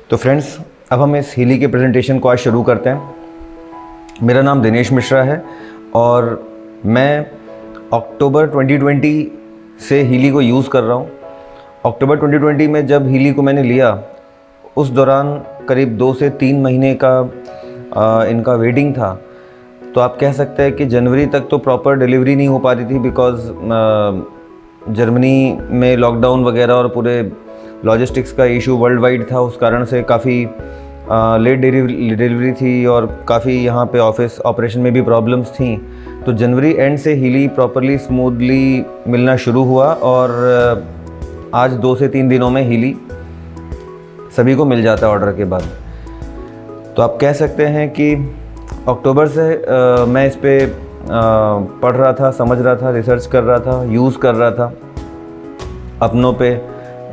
तो फ्रेंड्स, अब हम इस हीली के प्रेजेंटेशन को आज शुरू करते हैं। मेरा नाम दिनेश मिश्रा है और मैं अक्टूबर 2020 से हीली को यूज़ कर रहा हूँ। अक्टूबर 2020 में जब हीली को मैंने लिया, उस दौरान करीब 2 से 3 महीने का इनका वेटिंग था। तो आप कह सकते हैं कि जनवरी तक तो प्रॉपर डिलीवरी नहीं हो पा रही थी, बिकॉज़ जर्मनी में लॉकडाउन वगैरह और पूरे लॉजिस्टिक्स का इशू वर्ल्ड वाइड था। उस कारण से काफ़ी लेट डिलीवरी थी और काफ़ी यहाँ पे ऑफिस ऑपरेशन में भी प्रॉब्लम्स थी। तो जनवरी एंड से हीली प्रॉपरली स्मूथली मिलना शुरू हुआ और आज 2 से 3 दिनों में हीली सभी को मिल जाता है ऑर्डर के बाद। तो आप कह सकते हैं कि अक्टूबर से मैं इस पे पढ़ रहा था, समझ रहा था, रिसर्च कर रहा था, यूज़ कर रहा था अपनों पे,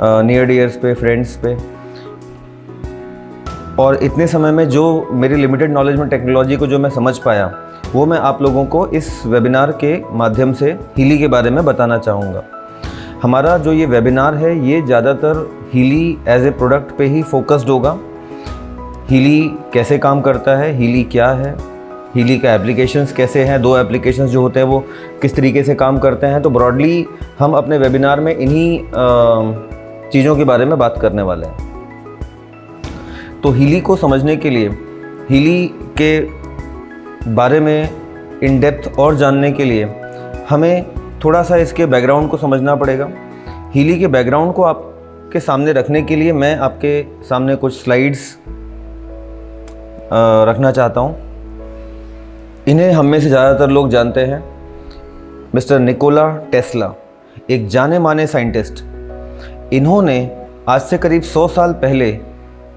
नियर डियर्स पे, फ्रेंड्स पे। और इतने समय में जो मेरी लिमिटेड नॉलेज में टेक्नोलॉजी को जो मैं समझ पाया, वो मैं आप लोगों को इस वेबिनार के माध्यम से हीली के बारे में बताना चाहूँगा। हमारा जो ये वेबिनार है, ये ज़्यादातर हीली एज ए प्रोडक्ट पे ही फोकस्ड होगा। हीली कैसे काम करता है, हीली क्या है, हीली का एप्लीकेशंस कैसे हैं, 2 एप्लीकेशंस जो होते हैं वो किस तरीके से काम करते हैं। तो ब्रॉडली हम अपने वेबिनार में इन्हीं चीज़ों के बारे में बात करने वाले हैं। तो हीली को समझने के लिए, हीली के बारे में इन डेप्थ और जानने के लिए हमें थोड़ा सा इसके बैकग्राउंड को समझना पड़ेगा। हीली के बैकग्राउंड को आपके सामने रखने के लिए मैं आपके सामने कुछ स्लाइड्स रखना चाहता हूँ। इन्हें हम में से ज़्यादातर लोग जानते हैं। मिस्टर निकोला टेस्ला एक जाने माने साइंटिस्ट। इन्होंने आज से करीब 100 साल पहले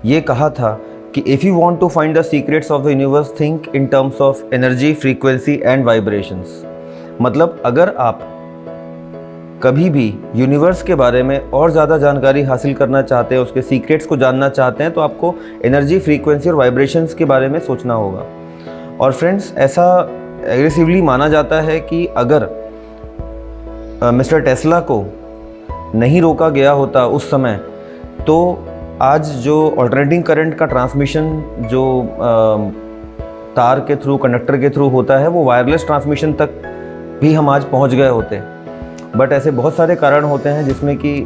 ये कहा था कि if you want to find the secrets of the universe, think in terms of energy, frequency and vibrations. मतलब अगर आप कभी भी यूनिवर्स के बारे में और ज़्यादा जानकारी हासिल करना चाहते हैं, उसके सीक्रेट्स को जानना चाहते हैं, तो आपको एनर्जी, फ्रीक्वेंसी और वाइब्रेशंस के बारे में सोचना होगा। और फ्रेंड्स, ऐसा एग्रेसिवली माना जाता है कि अगर मिस्टर टेस्ला को नहीं रोका गया होता उस समय, तो आज जो ऑल्टरनेटिंग करंट का ट्रांसमिशन जो तार के थ्रू, कंडक्टर के थ्रू होता है, वो वायरलेस ट्रांसमिशन तक भी हम आज पहुंच गए होते। बट ऐसे बहुत सारे कारण होते हैं जिसमें कि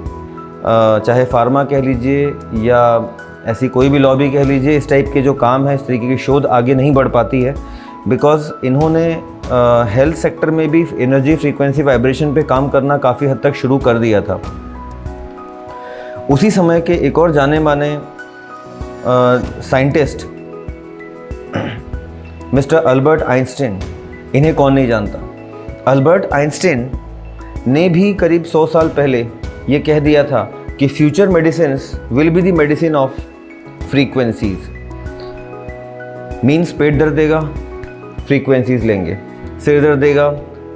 चाहे फार्मा कह लीजिए या ऐसी कोई भी लॉबी कह लीजिए, इस टाइप के जो काम है, इस तरीके की शोध आगे नहीं बढ़ पाती है, बिकॉज़ इन्होंने हेल्थ सेक्टर में भी एनर्जी, फ्रीक्वेंसी, वाइब्रेशन पे काम करना काफ़ी हद तक शुरू कर दिया था। उसी समय के एक और जाने माने साइंटिस्ट मिस्टर अल्बर्ट आइंस्टीन, इन्हें कौन नहीं जानता। अल्बर्ट आइंस्टीन ने भी करीब 100 साल पहले ये कह दिया था कि future medicines will be the medicine of frequencies. Means पेट दर्द देगा, फ्रीक्वेंसीज लेंगे, सिर दर्द देगा,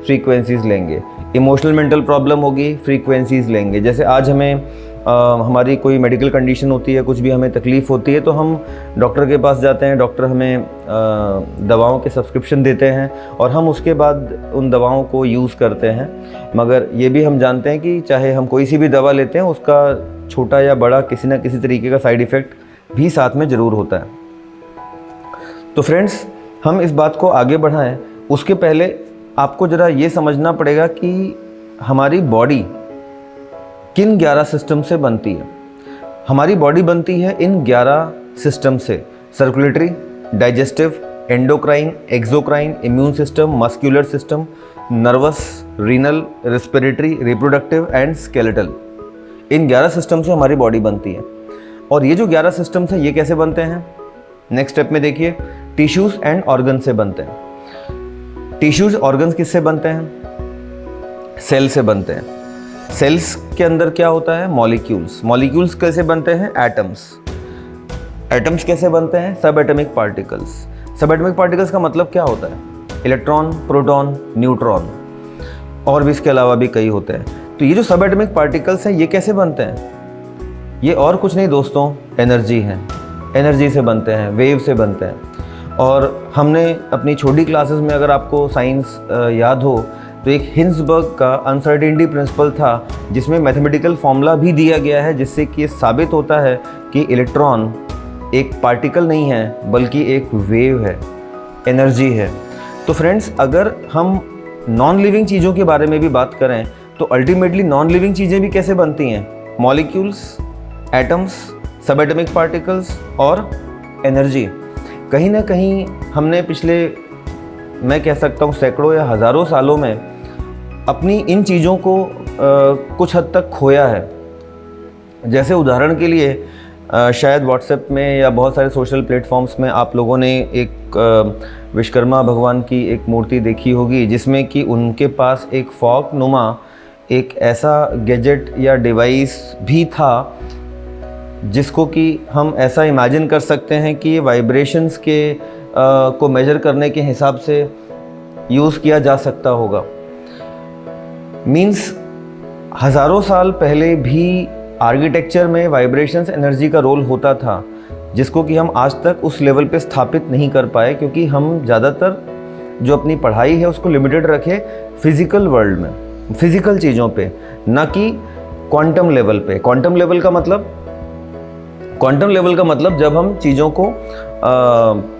फ्रीक्वेंसीज लेंगे, इमोशनल मेंटल प्रॉब्लम होगी, फ्रीक्वेंसीज लेंगे। जैसे आज हमें हमारी कोई मेडिकल कंडीशन होती है, कुछ भी हमें तकलीफ़ होती है, तो हम डॉक्टर के पास जाते हैं, डॉक्टर हमें दवाओं के सब्सक्रिप्शन देते हैं और हम उसके बाद उन दवाओं को यूज़ करते हैं। मगर ये भी हम जानते हैं कि चाहे हम कोई सी भी दवा लेते हैं, उसका छोटा या बड़ा किसी न किसी तरीके का साइड इफ़ेक्ट भी साथ में ज़रूर होता है। तो फ्रेंड्स, हम इस बात को आगे बढ़ाएं उसके पहले आपको ज़रा ये समझना पड़ेगा कि हमारी बॉडी किन 11 सिस्टम से बनती है। हमारी बॉडी बनती है इन 11 सिस्टम से: circulatory, digestive, endocrine, exocrine, immune system, muscular system, nervous, renal, respiratory, reproductive and skeletal. In 11 system से हमारी बॉडी बनती है। और ये जो 11 सिस्टम्स हैं, ये कैसे बनते हैं? नेक्स्ट स्टेप में देखिए, टिश्यूज़ एंड ऑर्गन से बनते हैं। टिश्यूज़, ऑर्गन्स किससे बनते हैं? सेल से बनते हैं। सेल्स के अंदर क्या होता है? मॉलिक्यूल्स। मॉलिक्यूल्स कैसे बनते हैं? एटम्स। एटम्स कैसे बनते हैं? सब एटमिक पार्टिकल्स। सब एटमिक पार्टिकल्स का मतलब क्या होता है? इलेक्ट्रॉन, प्रोटॉन, न्यूट्रॉन, और भी इसके अलावा भी कई होते हैं। तो ये जो सब एटमिक पार्टिकल्स हैं, ये कैसे बनते हैं? ये और कुछ नहीं दोस्तों, एनर्जी है। एनर्जी से बनते हैं, वेव से बनते हैं। और हमने अपनी छोटी क्लासेस में, अगर आपको साइंस याद हो, तो एक हिंसबर्ग का अनसर्टेनिटी प्रिंसिपल था जिसमें मैथमेटिकल फॉर्मूला भी दिया गया है, जिससे कि ये साबित होता है कि इलेक्ट्रॉन एक पार्टिकल नहीं है बल्कि एक वेव है, एनर्जी है। तो फ्रेंड्स, अगर हम नॉन लिविंग चीज़ों के बारे में भी बात करें तो अल्टीमेटली नॉन लिविंग चीज़ें भी कैसे बनती हैं? मॉलिक्यूल्स, एटम्स, सब एटमिक पार्टिकल्स और एनर्जी। कहीं ना कहीं हमने पिछले, मैं कह सकता हूँ, सैकड़ों या हज़ारों सालों में अपनी इन चीज़ों को कुछ हद तक खोया है। जैसे उदाहरण के लिए शायद व्हाट्सएप में या बहुत सारे सोशल प्लेटफॉर्म्स में आप लोगों ने एक विश्वकर्मा भगवान की एक मूर्ति देखी होगी जिसमें कि उनके पास एक फॉग नुमा एक ऐसा गैजेट या डिवाइस भी था जिसको कि हम ऐसा इमेजिन कर सकते हैं कि ये वाइब्रेशंस के को मेजर करने के हिसाब से यूज़ किया जा सकता होगा। मीन्स हज़ारों साल पहले भी आर्किटेक्चर में वाइब्रेशंस एनर्जी का रोल होता था, जिसको कि हम आज तक उस लेवल पे स्थापित नहीं कर पाए, क्योंकि हम ज़्यादातर जो अपनी पढ़ाई है उसको लिमिटेड रखे फिज़िकल वर्ल्ड में, फिज़िकल चीज़ों पे, ना कि क्वांटम लेवल पे। क्वांटम लेवल का मतलब जब हम चीज़ों को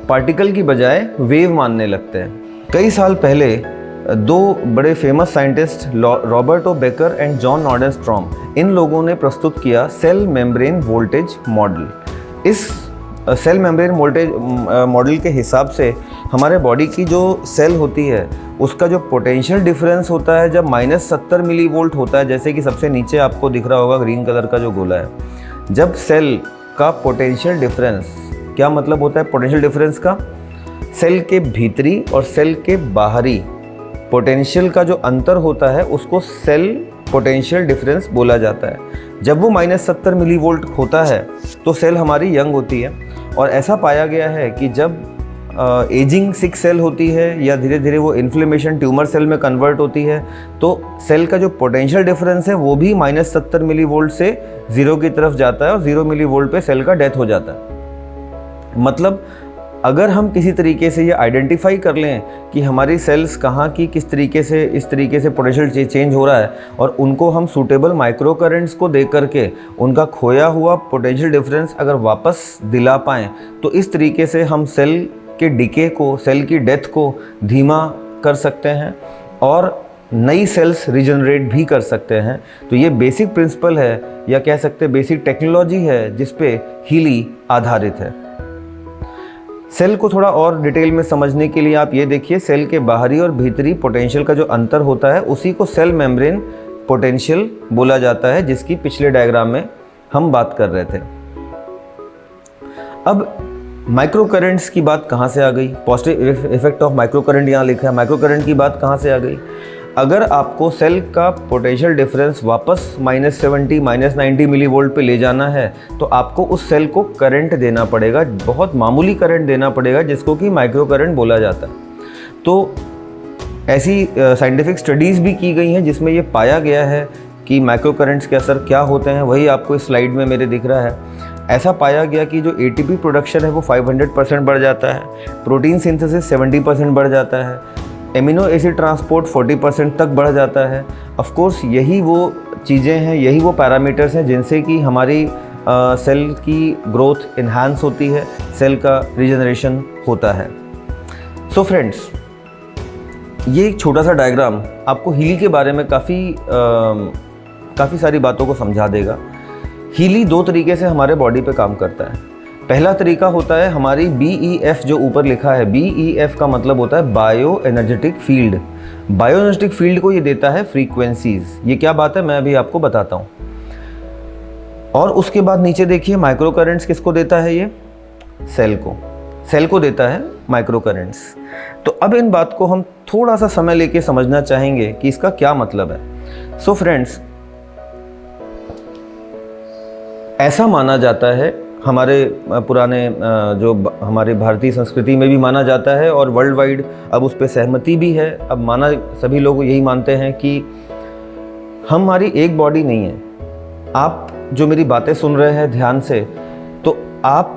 पार्टिकल की बजाय वेव मानने लगते हैं। कई साल पहले दो बड़े famous scientist Robert O Becker and John Nordenstrom, इन लोगों ने प्रस्तुत किया सेल मेम्ब्रेन वोल्टेज मॉडल। इस सेल मेम्ब्रेन वोल्टेज मॉडल के हिसाब से हमारे बॉडी की जो सेल होती है उसका जो पोटेंशियल डिफरेंस होता है जब -70 मिली वोल्ट होता है, जैसे कि सबसे नीचे आपको दिख रहा होगा ग्रीन कलर का जो गोला है, जब सेल का पोटेंशियल डिफरेंस, क्या मतलब होता है पोटेंशियल डिफरेंस का? सेल के भीतरी और सेल के बाहरी पोटेंशियल का जो अंतर होता है उसको सेल पोटेंशियल डिफरेंस बोला जाता है। जब वो -70 मिली वोल्ट होता है तो सेल हमारी यंग होती है, और ऐसा पाया गया है कि जब एजिंग सिक सेल होती है या धीरे धीरे वो इन्फ्लेमेशन ट्यूमर सेल में कन्वर्ट होती है तो सेल का जो पोटेंशियल डिफरेंस है वो भी -70 मिली वोल्ट से 0 की तरफ जाता है और 0 मिली वोल्ट पे सेल का डेथ हो जाता है। मतलब अगर हम किसी तरीके से ये आइडेंटिफाई कर लें कि हमारी सेल्स कहाँ की किस तरीके से इस तरीके से पोटेंशियल चेंज हो रहा है, और उनको हम सूटेबल माइक्रो करंट्स को दे करके उनका खोया हुआ पोटेंशियल डिफरेंस अगर वापस दिला पाएँ तो इस तरीके से हम सेल के डिके को, सेल की डेथ को धीमा कर सकते हैं और नई सेल्स रिजनरेट भी कर सकते हैं। तो ये बेसिक प्रिंसिपल है, या कह सकते हैं बेसिक टेक्नोलॉजी है जिस पे हीली आधारित है। सेल को थोड़ा और डिटेल में समझने के लिए आप ये देखिए, सेल के बाहरी और भीतरी पोटेंशियल का जो अंतर होता है उसी को सेल मेम्ब्रेन पोटेंशियल बोला जाता है, जिसकी पिछले डायग्राम में हम बात कर रहे थे। अब माइक्रो करंट्स की बात कहाँ से आ गई? Positive effect of micro current यहाँ लिखा है, माइक्रो करंट की बात कहाँ से आ गई? अगर आपको सेल का पोटेंशियल डिफरेंस वापस -70 -90 मिली वोल्ट पे ले जाना है तो आपको उस सेल को करंट देना पड़ेगा, बहुत मामूली करंट देना पड़ेगा, जिसको कि माइक्रो करंट बोला जाता है। तो ऐसी साइंटिफिक स्टडीज़ भी की गई हैं जिसमें ये पाया गया है कि माइक्रो करंट्स के असर क्या होते हैं, वही आपको इस स्लाइड में मेरे दिख रहा है। ऐसा पाया गया कि जो ATP प्रोडक्शन है वो 500% बढ़ जाता है, प्रोटीन सिंथेसिस 70% बढ़ जाता है, एमिनो एसिड ट्रांसपोर्ट 40% तक बढ़ जाता है। ऑफ कोर्स यही वो चीज़ें हैं, यही वो पैरामीटर्स हैं जिनसे कि हमारी सेल की ग्रोथ इन्हांस होती है, सेल का रिजनरेशन होता है। सो फ्रेंड्स, ये एक छोटा सा डायग्राम आपको हीली के बारे में काफ़ी सारी बातों को समझा देगा। हीली दो तरीके से हमारे बॉडी पे काम करता है। पहला तरीका होता है हमारी BEF, जो ऊपर लिखा है, BEF का मतलब होता है bio energetic field. Bio energetic field को ये देता है फ्रीक्वेंसीज। ये क्या बात है मैं अभी आपको बताता हूँ। और उसके बाद नीचे देखिए माइक्रो करंट्स किसको देता है? ये सेल को देता है माइक्रो करंट्स। तो अब इन बात को हम थोड़ा सा समय लेके समझना चाहेंगे कि इसका क्या मतलब है। सो फ्रेंड्स, ऐसा माना जाता है, हमारे पुराने जो हमारे भारतीय संस्कृति में भी माना जाता है और वर्ल्ड वाइड अब उस पर सहमति भी है। अब माना सभी लोग यही मानते हैं कि हमारी एक बॉडी नहीं है। आप जो मेरी बातें सुन रहे हैं ध्यान से, तो आप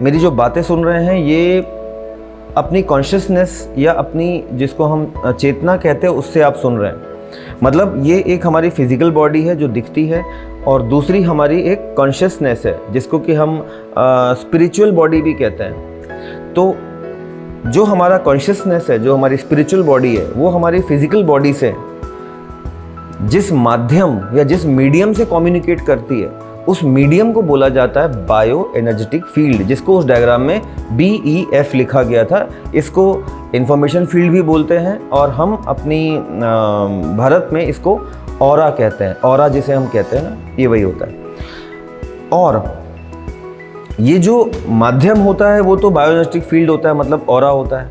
मेरी जो बातें सुन रहे हैं ये अपनी कॉन्शियसनेस या अपनी जिसको हम चेतना कहते हैं उससे आप सुन रहे हैं। मतलब ये एक हमारी फिजिकल बॉडी है जो दिखती है, और दूसरी हमारी एक कॉन्शियसनेस है जिसको कि हम स्पिरिचुअल बॉडी भी कहते हैं। तो जो हमारा कॉन्शियसनेस है, जो हमारी स्पिरिचुअल बॉडी है, वो हमारी फिजिकल बॉडी से जिस माध्यम या जिस मीडियम से कम्युनिकेट करती है, उस मीडियम को बोला जाता है बायो एनर्जेटिक फील्ड, जिसको उस डायग्राम में BEF लिखा गया था। इसको इंफॉर्मेशन फील्ड भी बोलते हैं, और हम अपनी भारत में इसको ऑरा कहते हैं। ऑरा जिसे हम कहते हैं ना, ये वही होता है। और ये जो माध्यम होता है वो तो बायो एनर्जेटिक फील्ड होता है, मतलब ऑरा होता है।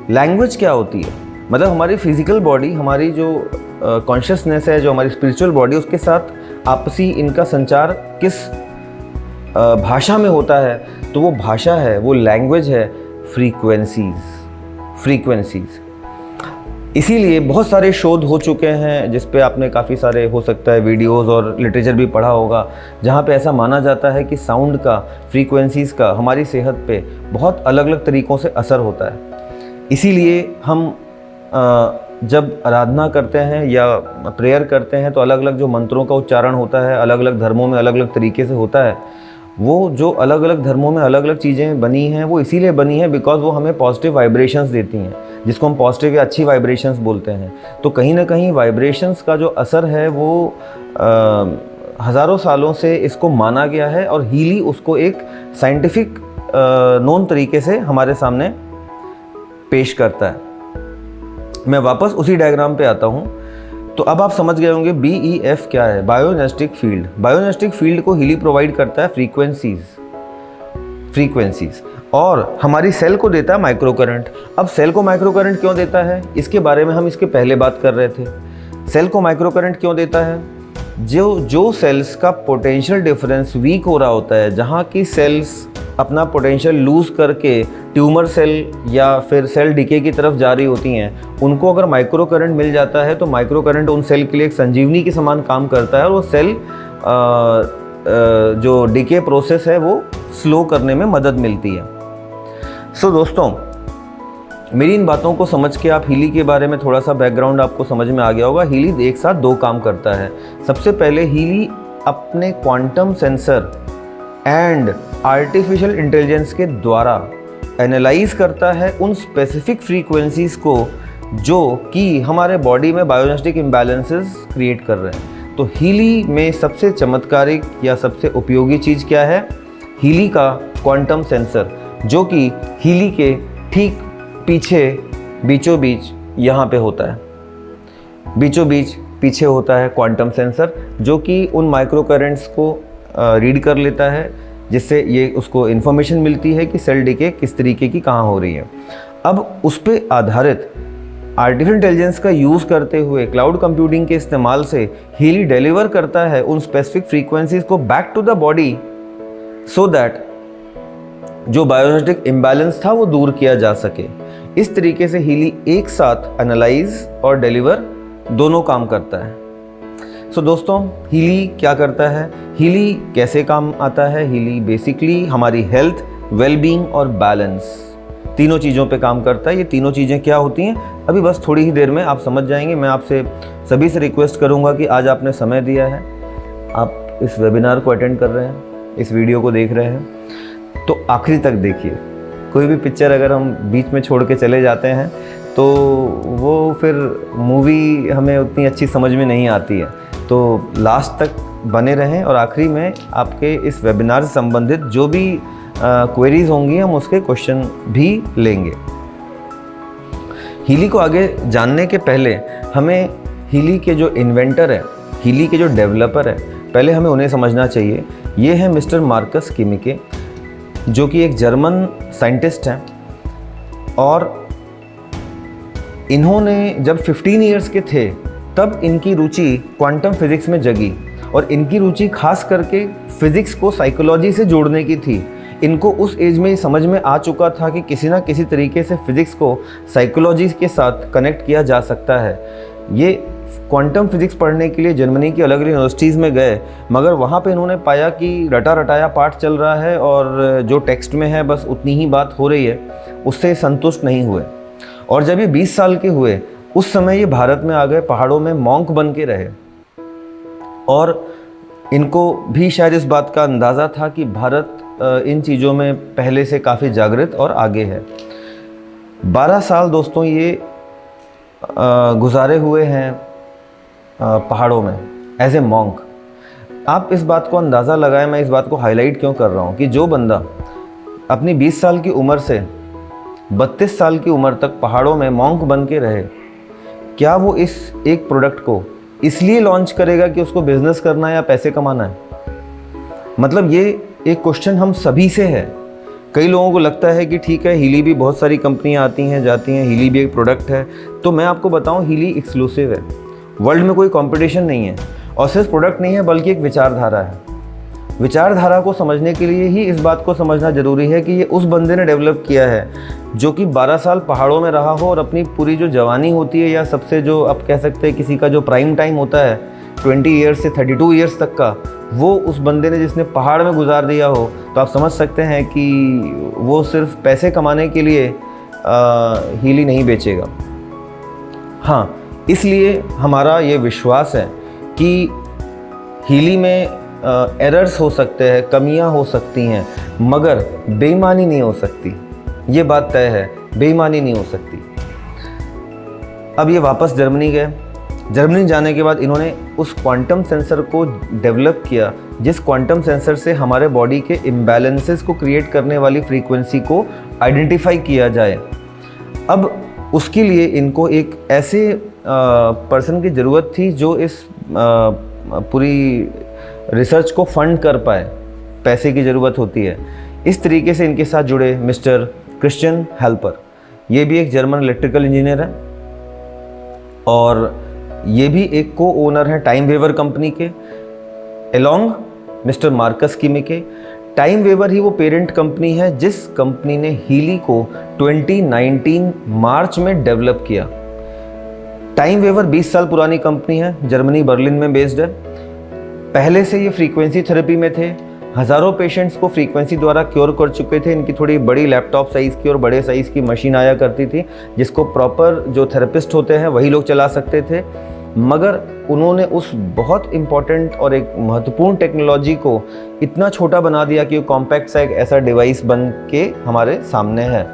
लैंग्वेज क्या होती है? मतलब हमारी फिजिकल बॉडी, हमारी जो कॉन्शियसनेस है, जो हमारी स्पिरिचुअल बॉडी, उसके साथ आपसी इनका संचार किस भाषा में होता है? तो वो भाषा है, वो लैंग्वेज है फ्रीक्वेंसीज। इसीलिए बहुत सारे शोध हो चुके हैं जिस पे आपने काफ़ी सारे हो सकता है वीडियोस और लिटरेचर भी पढ़ा होगा, जहाँ पे ऐसा माना जाता है कि साउंड का, फ्रीक्वेंसीज़ का हमारी सेहत पे बहुत अलग अलग तरीक़ों से असर होता है। इसीलिए हम जब आराधना करते हैं या प्रेयर करते हैं तो अलग अलग जो मंत्रों का उच्चारण होता है, अलग अलग धर्मों में अलग अलग तरीके से होता है। वो जो अलग अलग धर्मों में अलग अलग चीज़ें बनी हैं, वो इसीलिए बनी हैं बिकॉज वो हमें पॉजिटिव वाइब्रेशंस देती हैं, जिसको हम पॉजिटिव या अच्छी वाइब्रेशंस बोलते हैं। तो कहीं ना कहीं वाइब्रेशंस का जो असर है वो हज़ारों सालों से इसको माना गया है, और हीली उसको एक साइंटिफिक नोन तरीके से हमारे सामने पेश करता है। मैं वापस उसी डायग्राम पे आता हूँ। तो अब आप समझ गए होंगे BEF क्या है, bio energetic field. Bio energetic field को हीली प्रोवाइड करता है फ्रीक्वेंसीज, और हमारी सेल को देता है माइक्रो करंट। अब सेल को माइक्रो करंट क्यों देता है, इसके बारे में हम इसके पहले बात कर रहे थे। सेल को माइक्रो करंट क्यों देता है? जो सेल्स का पोटेंशियल डिफरेंस वीक हो रहा होता है, जहाँ की सेल्स अपना पोटेंशियल लूज़ करके ट्यूमर सेल या फिर सेल डिके की तरफ जा रही होती हैं, उनको अगर माइक्रो करंट मिल जाता है तो माइक्रो करंट उन सेल के लिए एक संजीवनी के समान काम करता है, और वो सेल जो डिके प्रोसेस है वो स्लो करने में मदद मिलती है। सो दोस्तों, मेरी इन बातों को समझ के आप हीली के बारे में थोड़ा सा बैकग्राउंड आपको समझ में आ गया होगा। हीली एक साथ दो काम करता है। सबसे पहले हीली अपने quantum sensor and artificial intelligence के द्वारा एनालाइज करता है उन स्पेसिफिक फ्रीक्वेंसीज को जो कि हमारे बॉडी में बायोजेनेटिक इम्बैलेंसेस क्रिएट कर रहे हैं। तो हीली में सबसे चमत्कारिक या सबसे उपयोगी चीज़ क्या है? हीली का क्वांटम सेंसर, जो कि हीली के ठीक पीछे बीचों बीच यहाँ पे होता है। बीचों बीच पीछे होता है क्वांटम सेंसर, जो कि उन माइक्रो करंट्स को रीड कर लेता है, जिससे ये उसको इन्फॉर्मेशन मिलती है कि सेल डिके किस तरीके की कहाँ हो रही है। अब उस पर आधारित आर्टिफिशियल इंटेलिजेंस का यूज़ करते हुए क्लाउड कंप्यूटिंग के इस्तेमाल से हीली डिलीवर करता है उन स्पेसिफिक फ्रीक्वेंसीज को back to the body, so that जो बायोजेनेटिक इम्बैलेंस था वो दूर किया जा सके। इस तरीके से हीली एक साथ एनालाइज और डिलीवर दोनों काम करता है। सो दोस्तों, हीली क्या करता है, हीली कैसे काम आता है? हीली बेसिकली हमारी हेल्थ, वेलबींग और बैलेंस तीनों चीज़ों पे काम करता है। ये तीनों चीज़ें क्या होती हैं अभी बस थोड़ी ही देर में आप समझ जाएंगे। मैं आपसे सभी से रिक्वेस्ट करूँगा कि आज आपने समय दिया है, आप इस वेबिनार को अटेंड कर रहे हैं, इस वीडियो को देख रहे हैं, तो आखिरी तक देखिए। कोई भी पिक्चर अगर हम बीच में छोड़ के चले जाते हैं तो वो फिर मूवी हमें उतनी अच्छी समझ में नहीं आती है। तो लास्ट तक बने रहें, और आखिरी में आपके इस वेबिनार से संबंधित जो भी क्वेरीज होंगी हम उसके क्वेश्चन भी लेंगे। हीली को आगे जानने के पहले हमें हीली के जो इन्वेंटर है, हीली के जो डेवलपर है, पहले हमें उन्हें समझना चाहिए। ये है मिस्टर मार्कस किमिके, जो कि एक जर्मन साइंटिस्ट हैं, और इन्होंने जब 15 इयर्स के थे तब इनकी रुचि क्वांटम फिज़िक्स में जगी, और इनकी रुचि खास करके फिज़िक्स को साइकोलॉजी से जोड़ने की थी। इनको उस एज में समझ में आ चुका था कि किसी ना किसी तरीके से फ़िज़िक्स को साइकोलॉजी के साथ कनेक्ट किया जा सकता है। ये क्वांटम फिजिक्स पढ़ने के लिए जर्मनी की अलग अलग यूनिवर्सिटीज़ में गए, मगर वहाँ पे इन्होंने पाया कि रटा रटाया पाठ चल रहा है और जो टेक्स्ट में है बस उतनी ही बात हो रही है, उससे संतुष्ट नहीं हुए। और जब ये 20 साल के हुए उस समय ये भारत में आ गए, पहाड़ों में मॉन्क बन के रहे, और इनको भी शायद इस बात का अंदाज़ा था कि भारत इन चीज़ों में पहले से काफ़ी जागृत और आगे है। 12 साल दोस्तों ये गुजारे हुए हैं पहाड़ों में एज ए मॉन्क। आप इस बात को अंदाज़ा लगाएं, मैं इस बात को हाईलाइट क्यों कर रहा हूँ कि जो बंदा अपनी 20 साल की उम्र से 32 साल की उम्र तक पहाड़ों में मॉन्क बन के रहे, क्या वो इस एक प्रोडक्ट को इसलिए लॉन्च करेगा कि उसको बिजनेस करना है या पैसे कमाना है? मतलब ये एक क्वेश्चन हम सभी से है। कई लोगों को लगता है कि ठीक है, हीली भी बहुत सारी कंपनियां आती हैं जाती हैं, हीली भी एक प्रोडक्ट है। तो मैं आपको बताऊं, हीली एक्सक्लूसिव है, वर्ल्ड में कोई कंपटीशन नहीं है, और सिर्फ प्रोडक्ट नहीं है बल्कि एक विचारधारा है। विचारधारा को समझने के लिए ही इस बात को समझना ज़रूरी है कि ये उस बंदे ने डेवलप किया है जो कि 12 साल पहाड़ों में रहा हो और अपनी पूरी जो जवानी होती है, या सबसे जो आप कह सकते हैं किसी का जो प्राइम टाइम होता है 20 ईयर्स से 32 ईयर्स तक का, वो उस बंदे ने जिसने पहाड़ में गुजार दिया हो, तो आप समझ सकते हैं कि वो सिर्फ पैसे कमाने के लिए हीली नहीं बेचेगा। हाँ, इसलिए हमारा ये विश्वास है कि हीली में एरर्स हो सकते हैं, कमियां हो सकती हैं, मगर बेईमानी नहीं हो सकती। ये बात तय है, बेईमानी नहीं हो सकती। अब ये वापस जर्मनी गए। जर्मनी जाने के बाद इन्होंने उस क्वांटम सेंसर को डेवलप किया, जिस क्वांटम सेंसर से हमारे बॉडी के इम्बैलेंसेस को क्रिएट करने वाली फ्रीक्वेंसी को आइडेंटिफाई किया जाए। अब उसके लिए इनको एक ऐसे पर्सन की ज़रूरत थी जो इस पूरी रिसर्च को फंड कर पाए, पैसे की ज़रूरत होती है। इस तरीके से इनके साथ जुड़े मिस्टर क्रिश्चियन हेल्पर। ये भी एक जर्मन इलेक्ट्रिकल इंजीनियर है और ये भी एक को ओनर है टाइम वेवर कंपनी के, एलोंग मिस्टर मार्कस किमिके। टाइम वेवर ही वो पेरेंट कंपनी है जिस कंपनी ने हीली को 2019 मार्च में डेवलप किया। टाइम वेवर 20 साल पुरानी कंपनी है, जर्मनी बर्लिन में बेस्ड है। पहले से ये फ्रीक्वेंसी थेरेपी में थे, हज़ारों पेशेंट्स को फ्रीक्वेंसी द्वारा क्योर कर चुके थे। इनकी थोड़ी बड़ी लैपटॉप साइज़ की और बड़े साइज़ की मशीन आया करती थी, जिसको प्रॉपर जो थेरेपिस्ट होते हैं वही लोग चला सकते थे। मगर उन्होंने उस बहुत इम्पॉर्टेंट और एक महत्वपूर्ण टेक्नोलॉजी को इतना छोटा बना दिया कि वो कॉम्पैक्ट सा एक ऐसा डिवाइस बन के हमारे सामने है।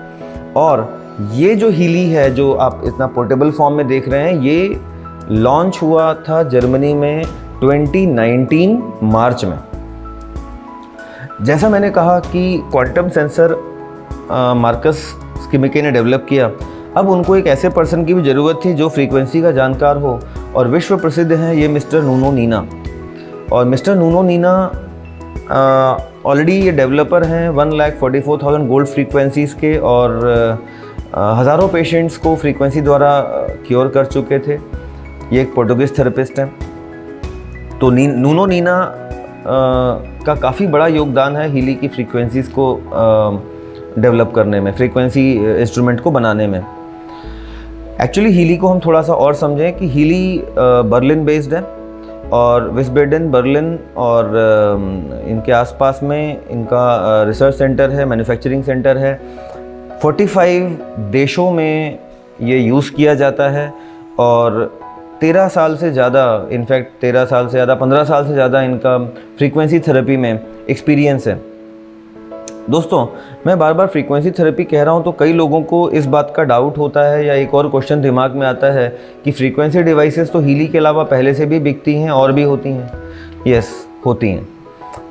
और ये जो हीली है जो आप इतना पोर्टेबल फॉर्म में देख रहे हैं, ये लॉन्च हुआ था जर्मनी में 2019 मार्च में। जैसा मैंने कहा कि क्वांटम सेंसर मार्कस किमिके ने डेवलप किया। अब उनको एक ऐसे पर्सन की भी ज़रूरत थी जो फ्रीक्वेंसी का जानकार हो, और विश्व प्रसिद्ध हैं ये मिस्टर नूनो नीना। और मिस्टर नूनो नीना ऑलरेडी ये डेवलपर हैं 1,44,000 गोल्ड फ्रीक्वेंसीज़ के, और हज़ारों पेशेंट्स को फ्रीक्वेंसी द्वारा क्योर कर चुके थे। ये एक पोर्टुगीज़ थेरेपिस्ट हैं। तो नूनो नीना का काफ़ी बड़ा योगदान है हीली की फ्रीक्वेंसीज़ को डेवलप करने में, फ्रीक्वेंसी इंस्ट्रूमेंट को बनाने में। एक्चुअली हीली को हम थोड़ा सा और समझें कि हीली बर्लिन बेस्ड है, और विस्बेडन, बर्लिन और इनके आसपास में इनका रिसर्च सेंटर है, मैन्युफैक्चरिंग सेंटर है। 45 देशों में ये यूज़ किया जाता है, और 13 साल से ज़्यादा, इनफैक्ट 13 साल से ज़्यादा, 15 साल से ज़्यादा इनका फ्रीक्वेंसी थेरेपी में एक्सपीरियंस है। दोस्तों, मैं बार बार फ्रीक्वेंसी थेरेपी कह रहा हूँ तो कई लोगों को इस बात का डाउट होता है, या एक और क्वेश्चन दिमाग में आता है कि फ्रीक्वेंसी डिवाइसेस तो हीली के अलावा पहले से भी बिकती हैं और भी होती हैं। यस, होती हैं।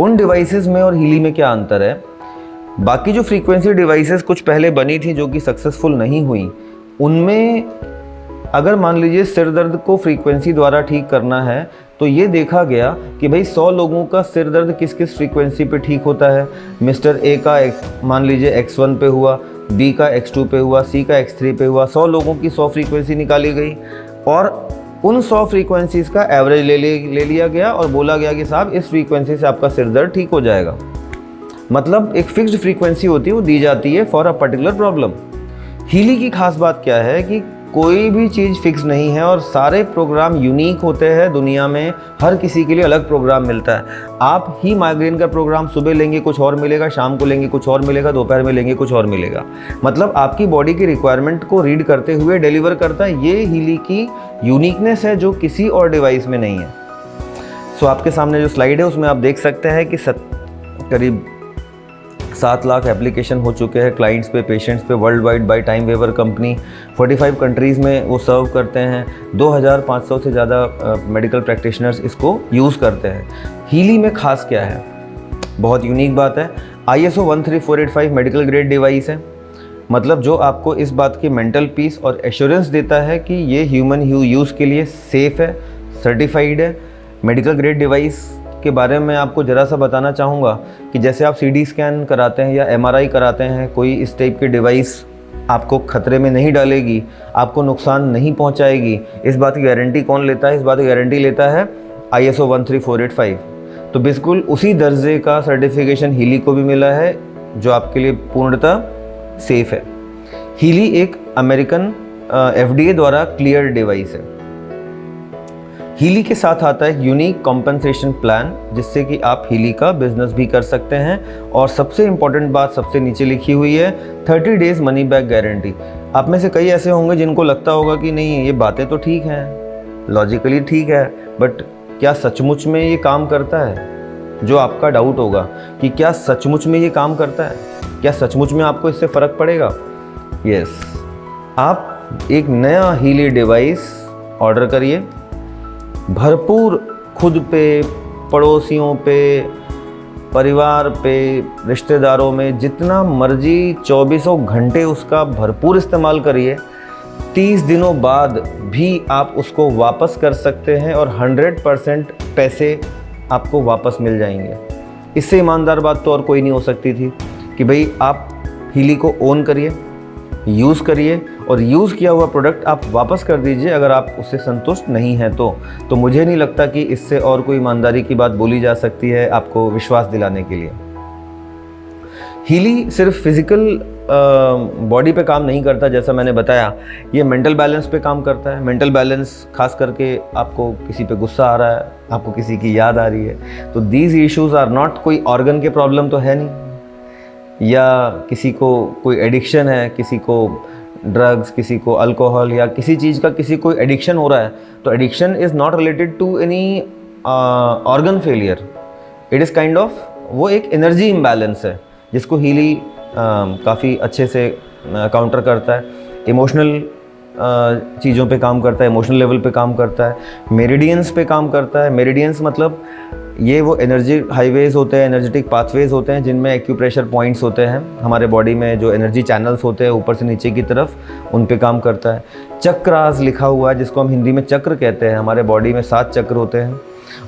उन डिवाइसेस में और हीली में क्या अंतर है? बाकी जो फ्रीक्वेंसी डिवाइसेस कुछ पहले बनी थी जो कि सक्सेसफुल नहीं हुई, उनमें अगर मान लीजिए सिर दर्द को फ्रीक्वेंसी द्वारा ठीक करना है, तो ये देखा गया कि भाई 100 लोगों का सिर दर्द किस किस फ्रीक्वेंसी पे ठीक होता है। मिस्टर ए का मान लीजिए X1 पे हुआ, बी का X2 पे हुआ, सी का X3 पे हुआ। 100 लोगों की 100 फ्रीक्वेंसी निकाली गई, और उन 100 फ्रीक्वेंसीज़ का एवरेज ले लिया गया और बोला गया कि साहब इस फ्रीक्वेंसी से आपका सिर दर्द ठीक हो जाएगा। मतलब एक फिक्स्ड फ्रीक्वेंसी होती है, वो दी जाती है for a particular problem. Healy की खास बात क्या है कि कोई भी चीज़ फिक्स नहीं है और सारे प्रोग्राम यूनिक होते हैं दुनिया में, हर किसी के लिए अलग प्रोग्राम मिलता है। आप ही माइग्रेन का प्रोग्राम सुबह लेंगे कुछ और मिलेगा, शाम को लेंगे कुछ और मिलेगा, दोपहर में लेंगे कुछ और मिलेगा। मतलब आपकी बॉडी की रिक्वायरमेंट को रीड करते हुए डिलीवर करता है। ये हीली की यूनिकनेस है जो किसी और डिवाइस में नहीं है। सो आपके सामने जो स्लाइड है उसमें आप देख सकते हैं कि करीब 7 लाख एप्लीकेशन हो चुके हैं क्लाइंट्स पे, पेशेंट्स पे world wide by time waiver company. 45 countries में वो सर्व करते हैं। 2500 से ज़्यादा मेडिकल प्रैक्टिशनर्स इसको यूज़ करते हैं। हीली में ख़ास क्या है? बहुत यूनिक बात है, ISO 13485 मेडिकल ग्रेड डिवाइस है। मतलब जो आपको इस बात की मेंटल पीस और एश्योरेंस देता है कि ये ह्यूमन यूज़ के लिए सेफ़ है, सर्टिफाइड है। मेडिकल ग्रेड डिवाइस के बारे में आपको ज़रा सा बताना चाहूँगा कि जैसे आप CT स्कैन कराते हैं या MRI कराते हैं, कोई इस टाइप की डिवाइस आपको खतरे में नहीं डालेगी, आपको नुकसान नहीं पहुँचाएगी। इस बात की गारंटी कौन लेता है? इस बात की गारंटी लेता है ISO 13485। तो बिल्कुल उसी दर्जे का सर्टिफिकेशन हीली को भी मिला है जो आपके लिए पूर्णतः सेफ़ है। हीली एक अमेरिकन FDA द्वारा क्लियर डिवाइस है। हीली के साथ आता है यूनिक कॉम्पनसेशन प्लान, जिससे कि आप हीली का बिजनेस भी कर सकते हैं। और सबसे इम्पॉर्टेंट बात सबसे नीचे लिखी हुई है 30 डेज़ मनी बैक गारंटी। आप में से कई ऐसे होंगे जिनको लगता होगा कि नहीं ये बातें तो ठीक हैं, लॉजिकली ठीक है, बट क्या सचमुच में ये काम करता है? जो आपका डाउट होगा कि क्या सचमुच में ये काम करता है, क्या सचमुच में आपको इससे फ़र्क पड़ेगा? यस, आप एक नया हीली डिवाइस ऑर्डर करिए, भरपूर खुद पे, पड़ोसियों पे, परिवार पे, रिश्तेदारों में जितना मर्जी 24 घंटे उसका भरपूर इस्तेमाल करिए। 30 दिनों बाद भी आप उसको वापस कर सकते हैं और 100% पैसे आपको वापस मिल जाएंगे। इससे ईमानदार बात तो और कोई नहीं हो सकती थी कि भाई आप हीली को ओन करिए, यूज़ करिए और यूज़ किया हुआ प्रोडक्ट आप वापस कर दीजिए अगर आप उससे संतुष्ट नहीं हैं तो मुझे नहीं लगता कि इससे और कोई ईमानदारी की बात बोली जा सकती है आपको विश्वास दिलाने के लिए। हीली सिर्फ फिज़िकल बॉडी पे काम नहीं करता, जैसा मैंने बताया, ये मेंटल बैलेंस पे काम करता है। मेंटल बैलेंस खास करके आपको किसी पे गुस्सा आ रहा है, आपको किसी की याद आ रही है, तो दीज इश्यूज़ आर नॉट कोई ऑर्गन के प्रॉब्लम तो है नहीं, या किसी को कोई एडिक्शन है, किसी को ड्रग्स, किसी को अल्कोहल या किसी चीज़ का किसी को एडिक्शन हो रहा है, तो addiction is not related to any organ failure. It is kind of वो एक एनर्जी इम्बैलेंस है जिसको हीली काफ़ी अच्छे से काउंटर करता है। इमोशनल चीज़ों पे काम करता है, इमोशनल लेवल पे काम करता है, मेरिडियंस पे काम करता है। मेरिडियंस मतलब ये वो एनर्जी हाईवेज़ होते हैं, एनर्जेटिक पाथवेज़ होते हैं जिनमें एक्यूप्रेशर पॉइंट्स होते हैं। हमारे बॉडी में जो एनर्जी चैनल्स होते हैं ऊपर से नीचे की तरफ, उन पे काम करता है। चक्रास लिखा हुआ है जिसको हम हिंदी में चक्र कहते हैं। हमारे बॉडी में 7 चक्र होते हैं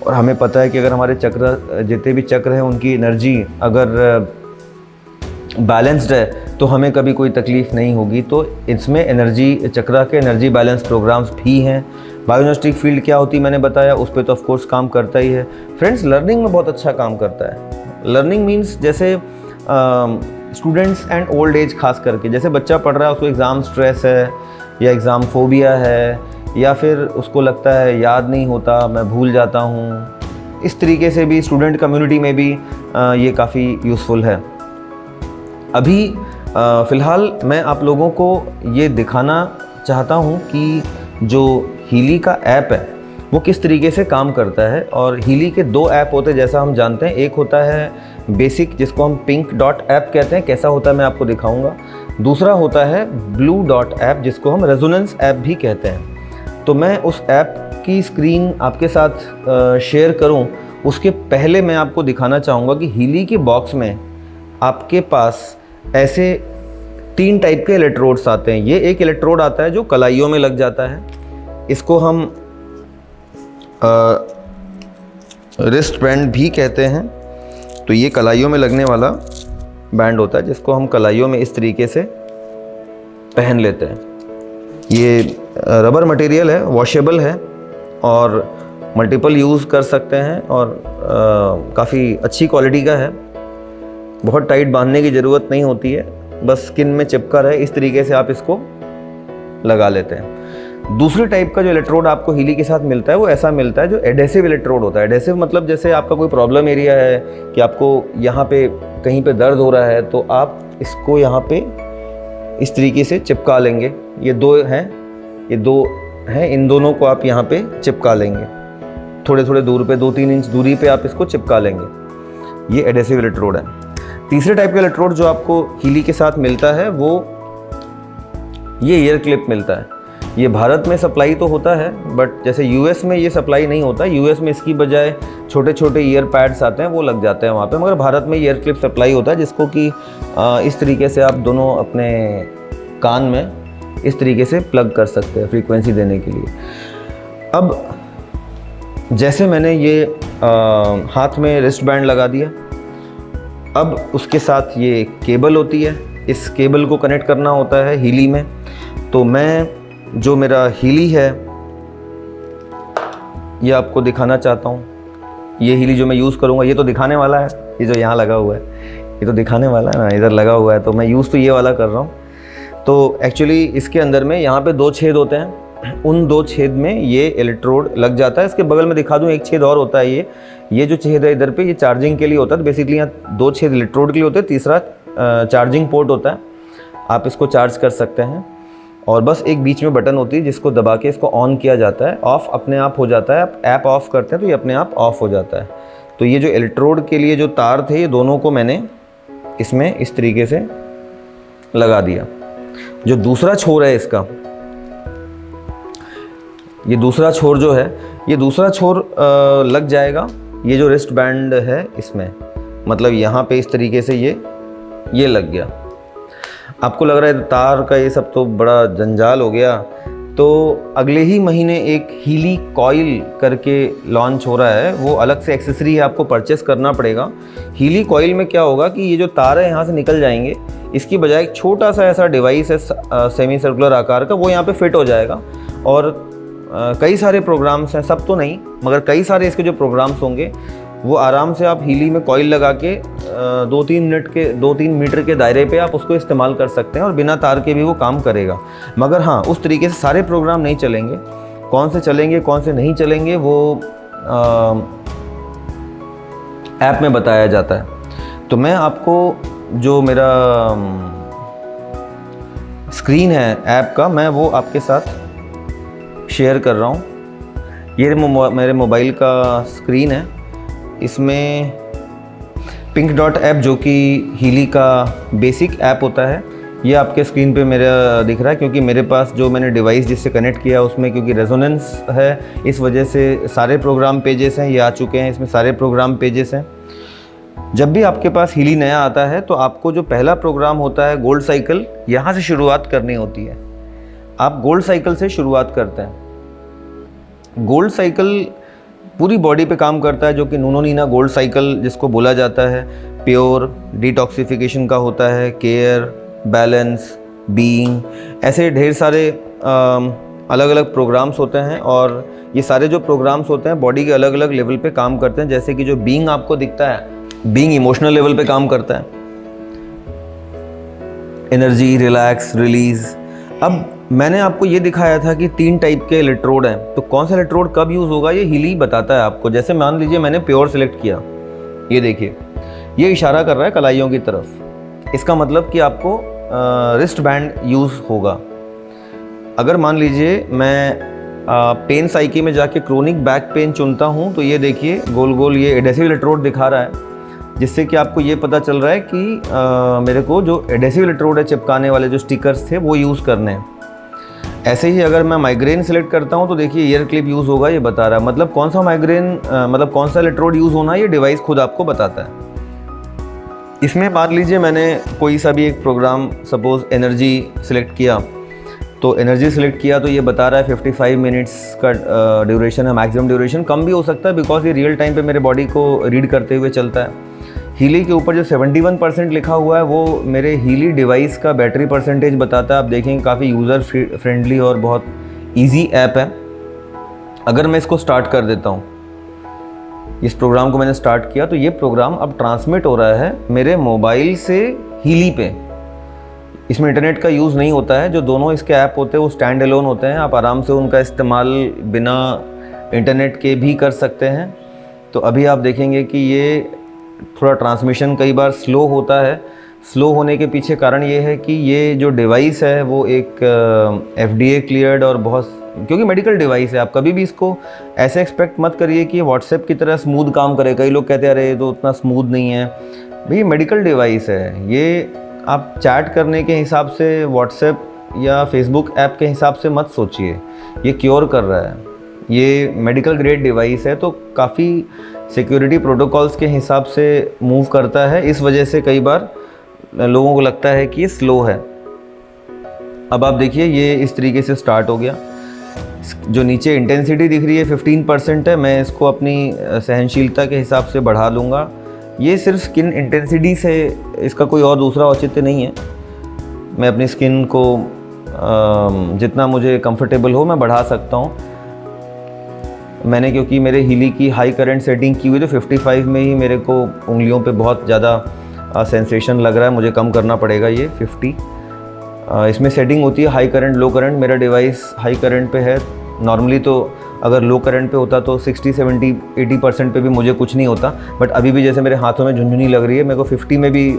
और हमें पता है कि अगर हमारे चक्र, जितने भी चक्र हैं, उनकी एनर्जी अगर बैलेंस्ड है तो हमें कभी कोई तकलीफ़ नहीं होगी। तो इसमें एनर्जी चक्रा के एनर्जी बैलेंस प्रोग्राम्स भी हैं। बायोइनर्जिटिक फील्ड क्या होती है मैंने बताया, उस पर तो ऑफ कोर्स काम करता ही है। फ्रेंड्स, लर्निंग में बहुत अच्छा काम करता है। लर्निंग मीन्स जैसे स्टूडेंट्स एंड ओल्ड एज खास करके, जैसे बच्चा पढ़ रहा है, उसको एग्ज़ाम स्ट्रेस है या एग्ज़ाम फोबिया है या फिर उसको लगता है याद नहीं होता, मैं भूल जाता हूँ, इस तरीके से भी स्टूडेंट कम्युनिटी में भी ये काफ़ी यूज़फुल है। अभी फ़िलहाल मैं आप लोगों को ये दिखाना चाहता हूँ कि जो हीली का ऐप है वो किस तरीके से काम करता है। और हीली के 2 ऐप होते हैं जैसा हम जानते हैं। एक होता है बेसिक जिसको हम पिंक डॉट ऐप कहते हैं, कैसा होता है मैं आपको दिखाऊंगा। दूसरा होता है ब्लू डॉट ऐप जिसको हम रेजोनेंस ऐप भी कहते हैं। तो मैं उस ऐप की स्क्रीन आपके साथ शेयर करूं उसके पहले मैं आपको दिखाना चाहूँगा कि हीली के बॉक्स में आपके पास ऐसे 3 टाइप के इलेक्ट्रोड्स आते हैं। ये एक इलेक्ट्रोड आता है जो कलाइयों में लग जाता है, इसको हम रिस्ट बैंड भी कहते हैं। तो ये कलाइयों में लगने वाला बैंड होता है जिसको हम कलाइयों में इस तरीके से पहन लेते हैं। ये रबर मटेरियल है, वॉशेबल है और मल्टीपल यूज़ कर सकते हैं और काफ़ी अच्छी क्वालिटी का है। बहुत टाइट बांधने की ज़रूरत नहीं होती है, बस स्किन में चिपका रहे इस तरीके से आप इसको लगा लेते हैं। दूसरे टाइप का जो इलेक्ट्रोड आपको हीली के साथ मिलता है वो ऐसा मिलता है जो एडेसिव इलेक्ट्रोड होता है। एडेसिव मतलब जैसे आपका कोई प्रॉब्लम एरिया है कि आपको यहाँ पे कहीं पे दर्द हो रहा है तो आप इसको यहाँ पे इस तरीके से चिपका लेंगे। ये दो हैं, इन दोनों को आप यहाँ पे चिपका लेंगे, थोड़े थोड़े दूर पे, 2-3 इंच दूरी पे आप इसको चिपका लेंगे। ये एडेसिव इलेक्ट्रोड है। तीसरे टाइप का इलेक्ट्रोड जो आपको हीली के साथ मिलता है वो ये ईयर क्लिप मिलता है। ये भारत में सप्लाई तो होता है बट जैसे यूएस में ये सप्लाई नहीं होता। यूएस में इसकी बजाय छोटे छोटे ईयर पैड्स आते हैं, वो लग जाते हैं वहाँ पे, मगर भारत में ईयर क्लिप सप्लाई होता है जिसको कि इस तरीके से आप दोनों अपने कान में इस तरीके से प्लग कर सकते हैं फ्रीक्वेंसी देने के लिए। अब जैसे मैंने ये हाथ में रिस्ट बैंड लगा दिया, अब उसके साथ ये केबल होती है, इस केबल को कनेक्ट करना होता है हीली में। तो मैं जो मेरा हीली है ये आपको दिखाना चाहता हूँ। ये हीली जो मैं यूज़ करूँगा ये तो दिखाने वाला है, ये जो यहाँ लगा हुआ है ये तो दिखाने वाला है ना, इधर लगा हुआ है, तो मैं यूज़ तो ये वाला कर रहा हूँ। तो एक्चुअली इसके अंदर में यहाँ पे 2 छेद होते हैं, उन 2 छेद में ये इलेक्ट्रोड लग जाता है। इसके बगल में दिखा दूँ एक छेद और होता है, ये जो छेद है इधर पे ये चार्जिंग के लिए होता है। बेसिकली यहाँ 2 छेद इलेक्ट्रोड के लिए होते हैं, तीसरा चार्जिंग पोर्ट होता है, आप इसको चार्ज कर सकते हैं। और बस एक बीच में बटन होती है जिसको दबा के इसको ऑन किया जाता है, ऑफ़ अपने आप हो जाता है। आप ऐप ऑफ़ करते हैं तो ये अपने आप ऑफ़ हो जाता है। तो ये जो इलेक्ट्रोड के लिए जो तार थे ये दोनों को मैंने इसमें इस तरीके से लगा दिया। जो दूसरा छोर है इसका, ये दूसरा छोर जो है, ये दूसरा छोर लग जाएगा ये जो रिस्ट बैंड है इसमें, मतलब यहाँ पे इस तरीके से ये लग गया। आपको लग रहा है तार का ये सब तो बड़ा जंजाल हो गया, तो अगले ही महीने एक हीली कॉइल करके लॉन्च हो रहा है, वो अलग से एक्सेसरी है, आपको परचेस करना पड़ेगा। हीली कॉइल में क्या होगा कि ये जो तार है यहाँ से निकल जाएंगे, इसकी बजाय एक छोटा सा ऐसा डिवाइस है सेमी सर्कुलर आकार का, वो यहाँ पे फिट हो जाएगा। और कई सारे प्रोग्राम्स हैं, सब तो नहीं मगर कई सारे इसके जो प्रोग्राम्स होंगे वो आराम से आप हीली में कॉइल लगा के 2-3 मीटर के दायरे पे आप उसको इस्तेमाल कर सकते हैं और बिना तार के भी वो काम करेगा। मगर हाँ, उस तरीके से सारे प्रोग्राम नहीं चलेंगे। कौन से चलेंगे कौन से नहीं चलेंगे वो ऐप में बताया जाता है। तो मैं आपको जो मेरा स्क्रीन है ऐप का, मैं वो आपके साथ शेयर कर रहा हूँ। ये मेरे मोबाइल का स्क्रीन है, इसमें पिंक डॉट ऐप जो कि हीली का बेसिक ऐप होता है ये आपके स्क्रीन पे मेरा दिख रहा है, क्योंकि मेरे पास जो मैंने डिवाइस जिससे कनेक्ट किया उसमें क्योंकि रेजोनेंस है, इस वजह से सारे प्रोग्राम पेजेस हैं, ये आ चुके हैं, इसमें सारे प्रोग्राम पेजेस हैं। जब भी आपके पास हीली नया आता है तो आपको जो पहला प्रोग्राम होता है गोल्ड साइकिल, यहाँ से शुरुआत करनी होती है। आप गोल्ड साइकिल से शुरुआत करते हैं। गोल्ड साइकिल पूरी बॉडी पे काम करता है, जो कि नूनोनीना गोल्ड साइकिल जिसको बोला जाता है। प्योर डिटॉक्सिफिकेशन का होता है, केयर, बैलेंस, बीइंग, ऐसे ढेर सारे अलग अलग प्रोग्राम्स होते हैं। और ये सारे जो प्रोग्राम्स होते हैं बॉडी के अलग अलग लेवल पे काम करते हैं। जैसे कि जो बीइंग आपको दिखता है, बीइंग इमोशनल लेवल पे काम करता है, एनर्जी, रिलैक्स, रिलीज। अब मैंने आपको ये दिखाया था कि 3 टाइप के इलेक्ट्रोड हैं, तो कौन सा इलेक्ट्रोड कब यूज़ होगा ये हीली बताता है आपको। जैसे मान लीजिए मैंने प्योर सेलेक्ट किया, ये देखिए ये इशारा कर रहा है कलाइयों की तरफ, इसका मतलब कि आपको रिस्ट बैंड यूज़ होगा। अगर मान लीजिए मैं पेन साइकी में जाके क्रोनिक बैक पेन चुनता हूँ, तो ये देखिए गोल गोल ये एडेसिव इलेक्ट्रोड दिखा रहा है, जिससे कि आपको ये पता चल रहा है कि मेरे को जो एडेसिव इलेक्ट्रोड है चिपकाने वाले जो स्टिकर्स थे वो यूज़ करने हैं। ऐसे ही अगर मैं माइग्रेन सेलेक्ट करता हूँ तो देखिए ईयर क्लिप यूज़ होगा, ये बता रहा है। मतलब कौन सा माइग्रेन मतलब कौन सा इलेक्ट्रोड यूज़ होना है ये डिवाइस खुद आपको बताता है। इसमें मान लीजिए मैंने कोई सा भी एक प्रोग्राम, सपोज़ एनर्जी सेलेक्ट किया, तो एनर्जी सेलेक्ट किया तो ये बता रहा है 55 मिनट्स का ड्यूरेशन है, मैक्सिमम ड्यूरेशन कम भी हो सकता है बिकॉज ये रियल टाइम पे मेरे बॉडी को रीड करते हुए चलता है। हीली के ऊपर जो 71% लिखा हुआ है वो मेरे हीली डिवाइस का बैटरी परसेंटेज बताता है। आप देखेंगे काफ़ी यूज़र फ्रेंडली और बहुत इजी ऐप है। अगर मैं इसको स्टार्ट कर देता हूँ, इस प्रोग्राम को मैंने स्टार्ट किया, तो ये प्रोग्राम अब ट्रांसमिट हो रहा है मेरे मोबाइल से हीली पे। इसमें इंटरनेट का यूज़ नहीं होता है। जो दोनों इसके ऐप होते हैं वो स्टैंड एलोन होते हैं, आप आराम से उनका इस्तेमाल बिना इंटरनेट के भी कर सकते हैं। तो अभी आप देखेंगे कि ये थोड़ा ट्रांसमिशन कई बार स्लो होता है। स्लो होने के पीछे कारण ये है कि ये जो डिवाइस है वो एक FDA क्लियर्ड और बहुत, क्योंकि मेडिकल डिवाइस है, आप कभी भी इसको ऐसे एक्सपेक्ट मत करिए कि ये व्हाट्सएप की तरह स्मूथ काम करे। कई लोग कहते हैं अरे ये तो उतना स्मूथ नहीं है। भाई मेडिकल डिवाइस है ये, आप चैट करने के हिसाब से व्हाट्सएप या फेसबुक ऐप के हिसाब से मत सोचिए। ये क्योर कर रहा है, ये मेडिकल ग्रेड डिवाइस है, तो काफ़ी सिक्योरिटी प्रोटोकॉल्स के हिसाब से मूव करता है। इस वजह से कई बार लोगों को लगता है कि ये स्लो है। अब आप देखिए ये इस तरीके से स्टार्ट हो गया। जो नीचे इंटेंसिटी दिख रही है 15% है, मैं इसको अपनी सहनशीलता के हिसाब से बढ़ा लूँगा। ये सिर्फ स्किन इंटेंसिटी से, इसका कोई और दूसरा औचित्य नहीं है। मैं अपनी स्किन को जितना मुझे कंफर्टेबल हो मैं बढ़ा सकता हूँ। मैंने क्योंकि मेरे हीली की हाई करंट सेटिंग की हुई, तो 55 में ही मेरे को उंगलियों पे बहुत ज़्यादा सेंसेशन लग रहा है, मुझे कम करना पड़ेगा ये 50। इसमें सेटिंग होती है हाई करंट लो करंट। मेरा डिवाइस हाई करंट पे है। नॉर्मली तो अगर लो करंट पे होता तो 60, 70, 80% पे भी मुझे कुछ नहीं होता, बट अभी भी जैसे मेरे हाथों में झुनझुनी लग रही है, मेरे को 50 में भी।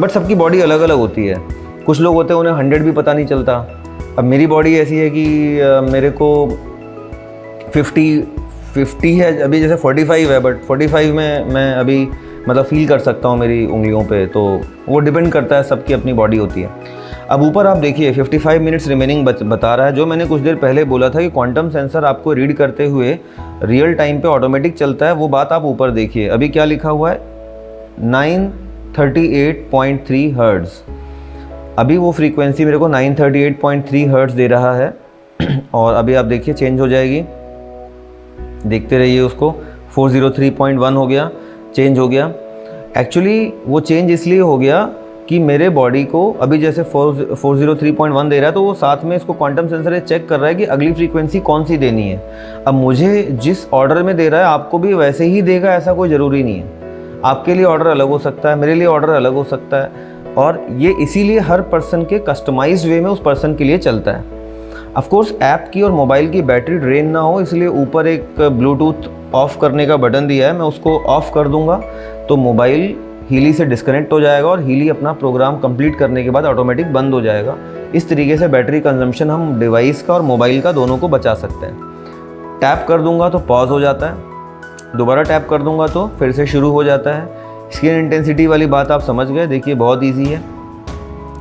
बट सबकी बॉडी अलग अलग होती है। कुछ लोग होते हैं उन्हें 100 भी पता नहीं चलता। अब मेरी बॉडी ऐसी है कि मेरे को 50 है अभी, जैसे 45 है, बट 45 में मैं अभी मतलब फील कर सकता हूँ मेरी उंगलियों पे। तो वो डिपेंड करता है, सबकी अपनी बॉडी होती है। अब ऊपर आप देखिए 55 मिनट्स रिमेनिंग बता रहा है। जो मैंने कुछ देर पहले बोला था कि क्वांटम सेंसर आपको रीड करते हुए रियल टाइम पे ऑटोमेटिक चलता है, वो बात आप ऊपर देखिए। अभी क्या लिखा हुआ है, 938.3 हर्ट्ज़। अभी वो फ्रीक्वेंसी मेरे को 938.3 हर्ट्ज़ दे रहा है। और अभी आप देखिए चेंज हो जाएगी, देखते रहिए उसको। 403.1 हो गया, चेंज हो गया। एक्चुअली वो चेंज इसलिए हो गया कि मेरे बॉडी को अभी जैसे 403.1 दे रहा है, तो वो साथ में इसको क्वांटम सेंसर चेक कर रहा है कि अगली फ्रीक्वेंसी कौन सी देनी है। अब मुझे जिस ऑर्डर में दे रहा है आपको भी वैसे ही देगा, ऐसा कोई ज़रूरी नहीं है। आपके लिए ऑर्डर अलग हो सकता है, मेरे लिए ऑर्डर अलग हो सकता है, और ये इसीलिए हर पर्सन के कस्टमाइज्ड वे में उस पर्सन के लिए चलता है। ऑफकोर्स ऐप की और मोबाइल की बैटरी ड्रेन ना हो, इसलिए ऊपर एक ब्लूटूथ ऑफ़ करने का बटन दिया है। मैं उसको ऑफ़ कर दूंगा तो मोबाइल हीली से डिस्कनेक्ट हो जाएगा और हीली अपना प्रोग्राम कंप्लीट करने के बाद ऑटोमेटिक बंद हो जाएगा। इस तरीके से बैटरी कंजम्पशन हम डिवाइस का और मोबाइल का दोनों को बचा सकते हैं। टैप कर दूंगा तो पॉज हो जाता है, दोबारा टैप कर दूंगा तो फिर से शुरू हो जाता है। स्किन इंटेंसिटी वाली बात आप समझ गए। देखिए बहुत ईजी है।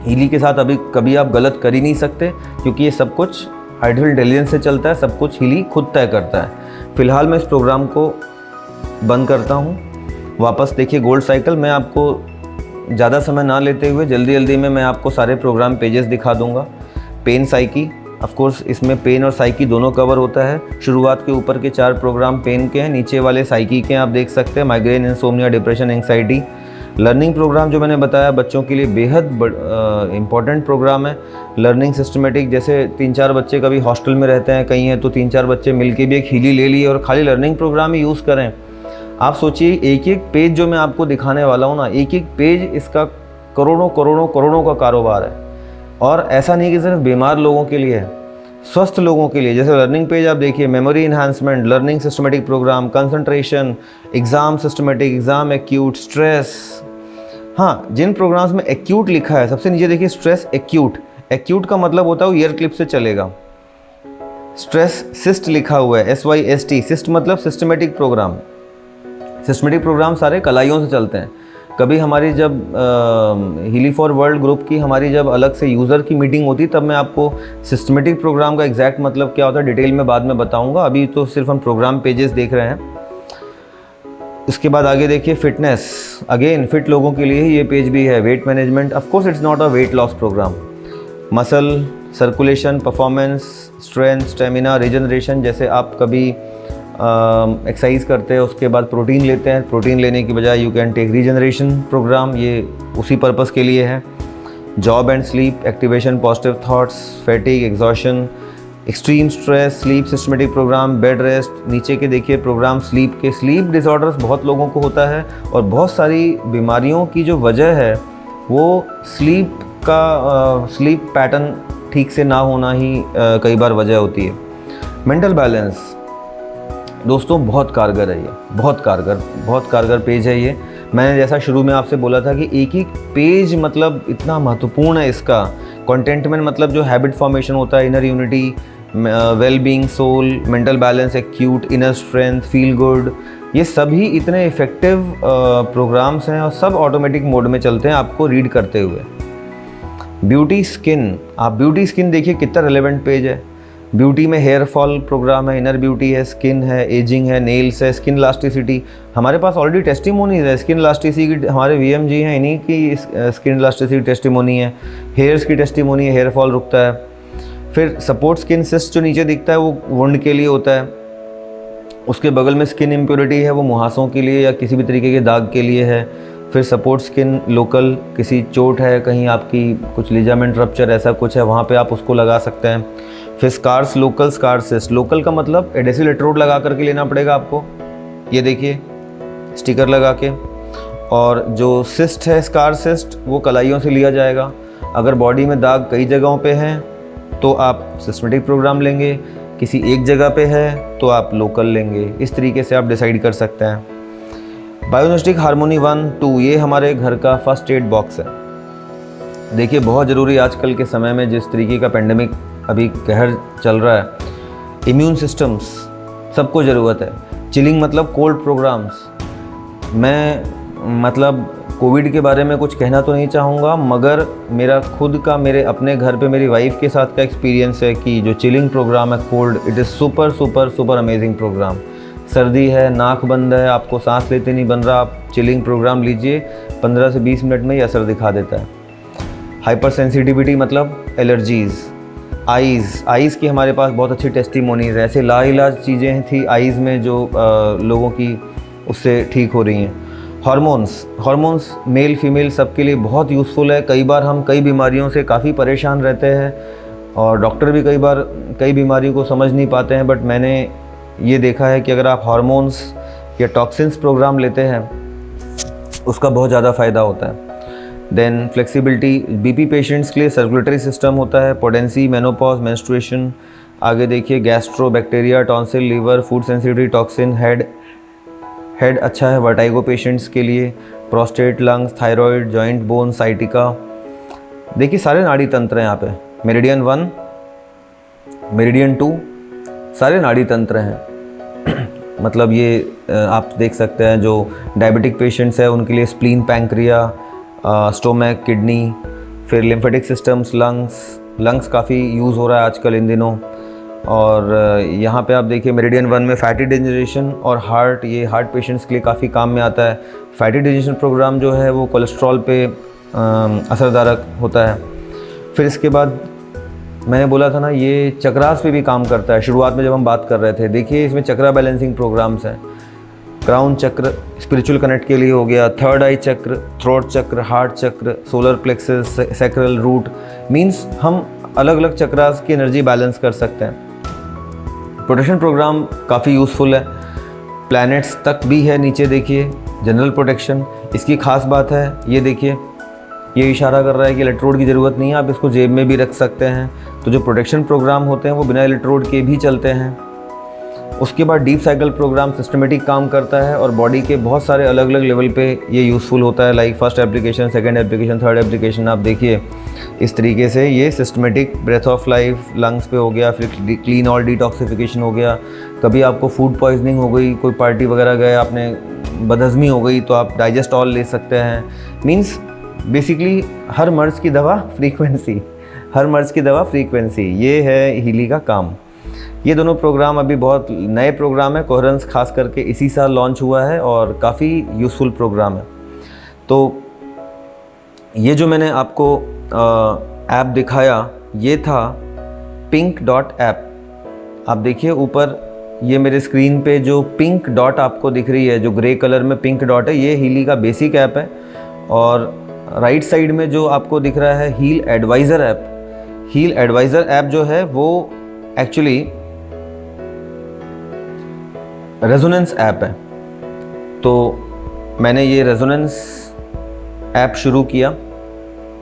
हीली के साथ अभी कभी आप गलत कर ही नहीं सकते, क्योंकि ये सब कुछ आर्टिफिशियल इंटेलिजेंस से चलता है, सब कुछ हीली खुद तय करता है। फ़िलहाल मैं इस प्रोग्राम को बंद करता हूँ। वापस देखिए गोल्ड साइकिल। मैं आपको ज़्यादा समय ना लेते हुए जल्दी में मैं आपको सारे प्रोग्राम पेजेस दिखा दूंगा। पेन साइकी, ऑफ कोर्स इसमें पेन और साइकी दोनों कवर होता है। शुरुआत के ऊपर के 4 प्रोग्राम पेन के हैं, नीचे वाले साइकी के हैं, आप देख सकते हैं। Migraine, insomnia, depression, anxiety. Learning program जो मैंने बताया बच्चों के लिए बेहद इम्पॉर्टेंट प्रोग्राम है। लर्निंग सिस्टमेटिक, जैसे 3-4 बच्चे कभी हॉस्टल में रहते हैं, कहीं हैं, तो 3-4 बच्चे मिलके भी एक हीली ले लिए और खाली लर्निंग प्रोग्राम ही यूज़ करें। आप सोचिए एक एक पेज जो मैं आपको दिखाने वाला हूँ ना, एक एक पेज इसका करोड़ों का कारोबार है। और ऐसा नहीं कि सिर्फ बीमार लोगों के लिए है, स्वस्थ लोगों के लिए। जैसे लर्निंग पेज आप देखिए, memory enhancement, learning systematic program, concentration, exam systematic, exam acute, stress. हाँ, जिन प्रोग्राम्स में एक्यूट लिखा है, सबसे नीचे देखिए स्ट्रेस एक्यूट। एक्यूट का मतलब होता है वो ईयर क्लिप से चलेगा। स्ट्रेस सिस्ट लिखा हुआ है, SYST, सिस्ट मतलब सिस्टमेटिक प्रोग्राम। सिस्टमेटिक प्रोग्राम सारे कलाइयों से चलते हैं। कभी हमारी जब हीली फॉर वर्ल्ड ग्रुप की हमारी जब अलग से यूज़र की मीटिंग होती, तब मैं आपको सिस्टमेटिक प्रोग्राम का एग्जैक्ट मतलब क्या होता है डिटेल में बाद में बताऊंगा। अभी तो सिर्फ हम प्रोग्राम पेजेस देख रहे हैं। इसके बाद आगे देखिए फिटनेस। अगेन फिट लोगों के लिए ही ये पेज भी है। Weight management, of course it's not a weight loss program. Muscle, circulation, performance, strength, stamina, regeneration. जैसे आप कभी एक्सरसाइज करते हैं, उसके बाद प्रोटीन लेते हैं, प्रोटीन लेने की बजाय you can take regeneration program, ये उसी पर्पस के लिए है। Job and sleep, activation, positive thoughts, fatigue, exhaustion, extreme stress, sleep systematic program, bed rest. नीचे के देखिए प्रोग्राम स्लीप के। स्लीप डिसऑर्डर्स बहुत लोगों को होता है और बहुत सारी बीमारियों की जो वजह है वो स्लीप का स्लीप पैटर्न ठीक से ना होना ही कई बार वजह होती है। मेंटल बैलेंस दोस्तों बहुत कारगर है ये, बहुत कारगर पेज है ये। मैंने जैसा शुरू में आपसे बोला था कि एक एक पेज मतलब इतना महत्वपूर्ण है इसका। कंटेंटमेंट मतलब जो हैबिट फॉर्मेशन होता है, inner unity, well being soul, mental balance, acute, inner strength, feel good, ये सभी इतने इफ़ेक्टिव प्रोग्राम्स हैं और सब ऑटोमेटिक मोड में चलते हैं आपको रीड करते हुए। ब्यूटी स्किन, आप ब्यूटी स्किन देखिए कितना रेलेवेंट पेज है। ब्यूटी में हेयर फॉल प्रोग्राम है, इनर ब्यूटी है, स्किन है, एजिंग है, नेल्स है, स्किन इलास्टिसिटी। हमारे पास ऑलरेडी टेस्टिमोनीज है स्किन इलास्टिसिटी, हमारे वीएमजी हैं, इन्हीं की स्किन इलास्टिसिटी टेस्टिमोनी है। हेयर्स की टेस्टिमोनी है, हेयर फॉल रुकता है। फिर सपोर्ट स्किन सिस्ट जो नीचे दिखता है वो वुंड के लिए होता है। उसके बगल में स्किन इम्प्योरिटी है, वो मुहासों के लिए या किसी भी तरीके के दाग के लिए है। फिर सपोर्ट स्किन लोकल, किसी चोट है, कहीं आपकी कुछ लिगामेंट रप्चर ऐसा कुछ है, वहाँ पे आप उसको लगा सकते हैं। फिर scars local, scar cyst local का मतलब एडेसिल इलेक्ट्रोड लगा करके लेना पड़ेगा आपको, ये देखिए स्टिकर लगा के। और जो सिस्ट है स्कार सिस्ट वो कलाइयों से लिया जाएगा। अगर बॉडी में दाग कई जगहों पे हैं तो आप सिस्टमेटिक प्रोग्राम लेंगे, किसी एक जगह पे है तो आप लोकल लेंगे। इस तरीके से आप डिसाइड कर सकते हैं। बायोनिस्टिक हार्मोनी 1, 2 ये हमारे घर का फर्स्ट एड बॉक्स है। देखिए बहुत ज़रूरी आजकल के समय में जिस तरीके का पेंडेमिक अभी कहर चल रहा है, इम्यून सिस्टम्स सबको ज़रूरत है। चिलिंग मतलब कोल्ड प्रोग्राम्स। मैं मतलब कोविड के बारे में कुछ कहना तो नहीं चाहूँगा, मगर मेरा खुद का मेरे अपने घर पे मेरी वाइफ के साथ का एक्सपीरियंस है कि जो चिलिंग प्रोग्राम है cold, it is super amazing program. सर्दी है, नाक बंद है, आपको सांस लेते नहीं बन रहा, आप चिलिंग प्रोग्राम लीजिए, 15 से 20 मिनट में ही असर दिखा देता है। हाइपर सेंसिटिविटी मतलब एलर्जीज़। आइज़ की हमारे पास बहुत अच्छी टेस्टिमोनीज़ है। ऐसे लाइलाज चीज़ें थी आइज़ में जो लोगों की उससे ठीक हो रही हैं। हार्मोन्स मेल फीमेल सबके लिए बहुत यूज़फुल है। कई बार हम कई बीमारियों से काफ़ी परेशान रहते हैं और डॉक्टर भी कई बार कई बीमारियों को समझ नहीं पाते हैं, बट मैंने ये देखा है कि अगर आप हार्मोन्स या टॉक्सिन्स प्रोग्राम लेते हैं उसका बहुत ज़्यादा फ़ायदा होता है। देन फ्लेक्सिबिलिटी, बीपी पेशेंट्स के लिए सर्कुलेटरी सिस्टम होता है, पोटेंसी, मेनोपॉज, मेंस्ट्रुएशन। आगे देखिए gastro, bacteria, tonsil, liver, food sensitivity, toxin, head अच्छा है वर्टाइगो पेशेंट्स के लिए, prostate, lungs, thyroid, joint, bone, sciatica. देखिए सारे नाड़ी तंत्र हैं यहाँ पे, मेरिडियन 1, मेरिडियन 2 सारे नाड़ी तंत्र हैं। मतलब ये आप देख सकते हैं जो डायबिटिक पेशेंट्स हैं उनके लिए स्प्लीन, पैंक्रिया, स्टोमक, किडनी। फिर लिम्फेटिक सिस्टम्स, लंग्स काफ़ी यूज़ हो रहा है आजकल इन दिनों। और यहाँ पे आप देखिए मेरिडियन 1 में फैटी डिजेनरेशन और हार्ट, ये हार्ट पेशेंट्स के लिए काफ़ी काम में आता है। फैटी डिजेनरेशन प्रोग्राम जो है वो कोलेस्ट्रॉल पे असरदारक होता है। फिर इसके बाद मैंने बोला था ना ये चक्रास पे भी काम करता है, शुरुआत में जब हम बात कर रहे थे। देखिए इसमें चक्रा बैलेंसिंग प्रोग्राम्स हैं। क्राउन चक्र स्पिरिचुअल कनेक्ट के लिए हो गया, थर्ड आई चक्र, throat chakra, heart chakra, solar plexus, sacral root. Means हम अलग अलग चक्रास की एनर्जी बैलेंस कर सकते हैं। प्रोटेक्शन प्रोग्राम काफ़ी यूज़फुल है, प्लैनेट्स तक भी है। नीचे देखिए जनरल प्रोटेक्शन, इसकी ख़ास बात है ये देखिए, ये इशारा कर रहा है कि इलेक्ट्रोड की ज़रूरत नहीं है, आप इसको जेब में भी रख सकते हैं। तो जो प्रोटेक्शन प्रोग्राम होते हैं वो बिना इलेक्ट्रोड के भी चलते हैं। उसके बाद डीप साइकिल प्रोग्राम सिस्टमेटिक काम करता है और बॉडी के बहुत सारे अलग अलग लेवल पे ये यूज़फुल होता है। Like first application, second application, third application. आप देखिए इस तरीके से ये systematic breath of life lungs पे हो गया, फिर क्लीन और डिटॉक्सिफिकेशन हो गया। कभी आपको फूड पॉइजनिंग हो गई, कोई पार्टी वगैरह गए, आपने बदहज़मी हो गई, तो आप डाइजेस्ट ऑल ले सकते हैं। मीन्स बेसिकली हर मर्ज़ की दवा फ्रीक्वेंसी, हर मर्ज़ की दवा फ्रीक्वेंसी, ये है हीली का काम। ये दोनों प्रोग्राम अभी बहुत नए प्रोग्राम है, कोहेरेंस खास करके इसी साल लॉन्च हुआ है और काफ़ी यूज़फुल प्रोग्राम है। तो ये जो मैंने आपको ऐप दिखाया ये था पिंक डॉट ऐप। आप देखिए ऊपर ये मेरे स्क्रीन पे जो पिंक डॉट आपको दिख रही है, जो ग्रे कलर में पिंक डॉट है, ये हीली का बेसिक ऐप है। और राइट साइड में जो आपको दिख रहा है heal advisor app, heal advisor app जो है वो एक्चुअली रेजोनेंस ऐप है। तो मैंने ये रेजोनेंस ऐप शुरू किया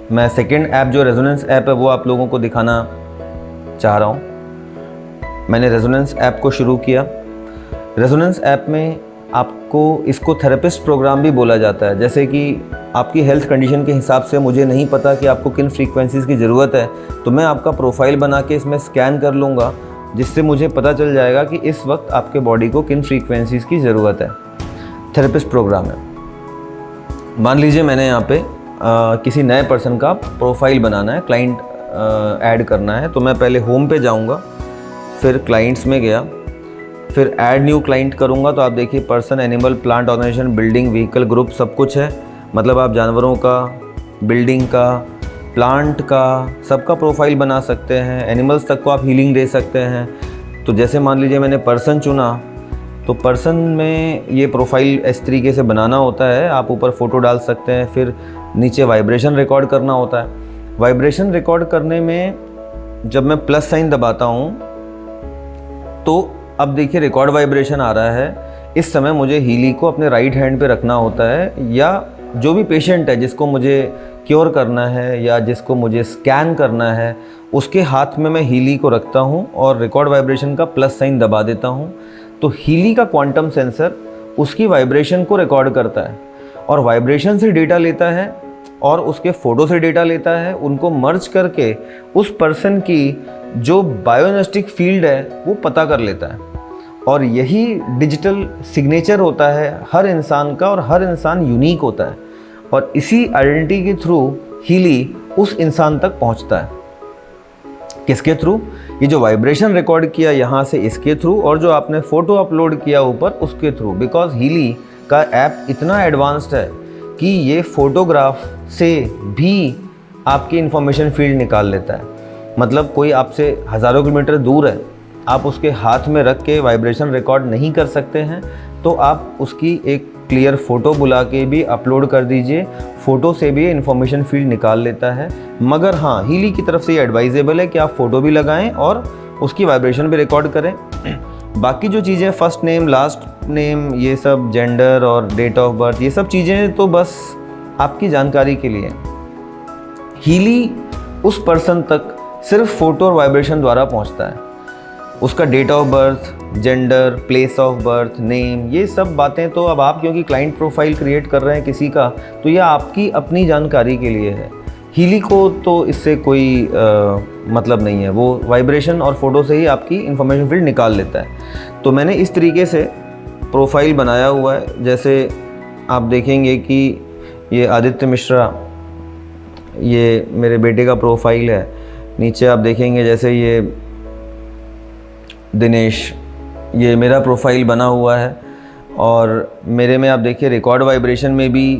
मैं सेकेंड ऐप जो रेजोनेंस ऐप है वो आप लोगों को दिखाना चाह रहा हूँ। मैंने रेजोनेंस ऐप को शुरू किया। रेजोनेंस ऐप में आपको इसको थेरेपिस्ट प्रोग्राम भी बोला जाता है। जैसे कि आपकी हेल्थ कंडीशन के हिसाब से मुझे नहीं पता कि आपको किन फ्रीक्वेंसीज़ की ज़रूरत है, तो मैं आपका प्रोफाइल बना के इसमें स्कैन कर लूँगा, जिससे मुझे पता चल जाएगा कि इस वक्त आपके बॉडी को किन फ्रीक्वेंसीज़ की ज़रूरत है। थेरेपिस्ट प्रोग्राम है। मान लीजिए मैंने यहाँ पे किसी नए पर्सन का प्रोफाइल बनाना है, क्लाइंट ऐड करना है, तो मैं पहले होम पे जाऊँगा, फिर क्लाइंट्स में गया, फिर ऐड न्यू क्लाइंट करूँगा। तो आप देखिए person, animal, plant, organisation, building, vehicle, group सब कुछ है। मतलब आप जानवरों का, बिल्डिंग का, प्लांट का, सबका प्रोफाइल बना सकते हैं। एनिमल्स तक को आप हीलिंग दे सकते हैं। तो जैसे मान लीजिए मैंने पर्सन चुना, तो पर्सन में ये प्रोफाइल इस तरीके से बनाना होता है। आप ऊपर फ़ोटो डाल सकते हैं, फिर नीचे वाइब्रेशन रिकॉर्ड करना होता है। वाइब्रेशन रिकॉर्ड करने में जब मैं प्लस साइन दबाता हूँ तो अब देखिए रिकॉर्ड वाइब्रेशन आ रहा है। इस समय मुझे हीली को अपने राइट हैंड पे रखना होता है, या जो भी पेशेंट है जिसको मुझे क्योर करना है या जिसको मुझे स्कैन करना है, उसके हाथ में मैं हीली को रखता हूँ और रिकॉर्ड वाइब्रेशन का प्लस साइन दबा देता हूँ। तो हीली का क्वांटम सेंसर उसकी वाइब्रेशन को रिकॉर्ड करता है और वाइब्रेशन से डेटा लेता है और उसके फ़ोटो से डेटा लेता है। उनको मर्ज करके उस पर्सन की जो बायोइनर्जिटिक फील्ड है वो पता कर लेता है। और यही डिजिटल सिग्नेचर होता है हर इंसान का, और हर इंसान यूनिक होता है। और इसी आइडेंटिटी के थ्रू हीली उस इंसान तक पहुंचता है। किसके थ्रू? ये जो वाइब्रेशन रिकॉर्ड किया यहाँ से, इसके थ्रू, और जो आपने फ़ोटो अपलोड किया ऊपर, उसके थ्रू। बिकॉज हीली का ऐप इतना एडवांस्ड है कि ये फ़ोटोग्राफ से भी आपकी इंफॉर्मेशन फील्ड निकाल लेता है। मतलब कोई आपसे हज़ारों किलोमीटर दूर है, आप उसके हाथ में रख के वाइब्रेशन रिकॉर्ड नहीं कर सकते हैं, तो आप उसकी एक क्लियर फ़ोटो बुला के भी अपलोड कर दीजिए। फ़ोटो से भी इंफॉर्मेशन फील्ड निकाल लेता है। मगर हाँ, हीली की तरफ से ये एडवाइजेबल है कि आप फ़ोटो भी लगाएं और उसकी वाइब्रेशन भी रिकॉर्ड करें। बाकी जो चीज़ें फर्स्ट नेम, लास्ट नेम, ये सब, जेंडर और डेट ऑफ बर्थ, ये सब चीज़ें तो बस आपकी जानकारी के लिए। हीली उस पर्सन तक सिर्फ फ़ोटो और वाइब्रेशन द्वारा पहुंचता है। उसका date of birth, gender, place of birth, name, ये सब बातें तो अब आप, क्योंकि क्लाइंट प्रोफाइल क्रिएट कर रहे हैं किसी का, तो यह आपकी अपनी जानकारी के लिए है। हीली को तो इससे कोई मतलब नहीं है। वो वाइब्रेशन और फ़ोटो से ही आपकी इंफॉर्मेशन फील्ड निकाल लेता है। तो मैंने इस तरीके से प्रोफाइल बनाया हुआ है। जैसे आप देखेंगे कि ये आदित्य मिश्रा, ये मेरे बेटे का प्रोफाइल है। नीचे आप देखेंगे जैसे ये दिनेश, ये मेरा प्रोफाइल बना हुआ है। और मेरे में आप देखिए रिकॉर्ड वाइब्रेशन में भी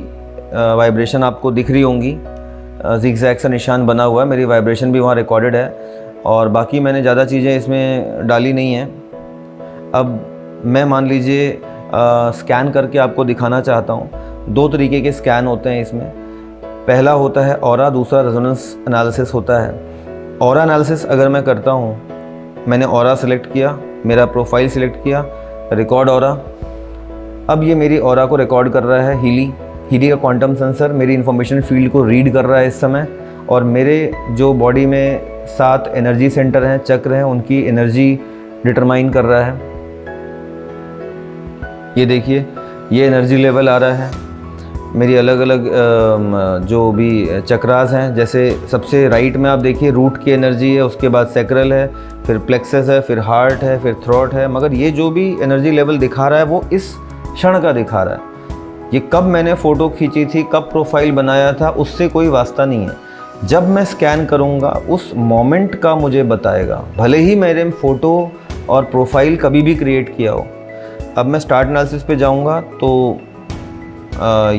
वाइब्रेशन आपको दिख रही होंगी, ज़िगज़ैग सा निशान बना हुआ है, मेरी वाइब्रेशन भी वहाँ रिकॉर्डेड है। और बाकी मैंने ज़्यादा चीज़ें इसमें डाली नहीं हैं। अब मैं मान लीजिए स्कैन करके आपको दिखाना चाहता हूँ। दो तरीके के स्कैन होते हैं इसमें। पहला होता है ऑरा, दूसरा रेजोनेंस एनालिसिस होता है। ऑरा एनालिसिस अगर मैं करता हूँ, मैंने ऑरा सेलेक्ट किया, मेरा प्रोफाइल सेलेक्ट किया, रिकॉर्ड ऑरा। अब ये मेरी ऑरा को रिकॉर्ड कर रहा है हीली का क्वांटम सेंसर मेरी इंफॉर्मेशन फील्ड को रीड कर रहा है इस समय। और मेरे जो बॉडी में 7 एनर्जी सेंटर हैं, चक्र हैं, उनकी एनर्जी डिटरमाइन कर रहा है। ये देखिए, ये एनर्जी लेवल आ रहा है। मेरी अलग अलग जो भी चक्रास हैं, जैसे सबसे राइट में आप देखिए रूट की एनर्जी है, उसके बाद सैक्रल है, फिर प्लेक्सस है, फिर हार्ट है, फिर थ्रोट है। मगर ये जो भी एनर्जी लेवल दिखा रहा है वो इस क्षण का दिखा रहा है। ये कब मैंने फ़ोटो खींची थी, कब प्रोफाइल बनाया था, उससे कोई वास्ता नहीं है। जब मैं स्कैन करूँगा उस मोमेंट का मुझे बताएगा, भले ही मेरे फ़ोटो और प्रोफाइल कभी भी क्रिएट किया हो। अब मैं स्टार्ट एनालिसिस पे जाऊँगा तो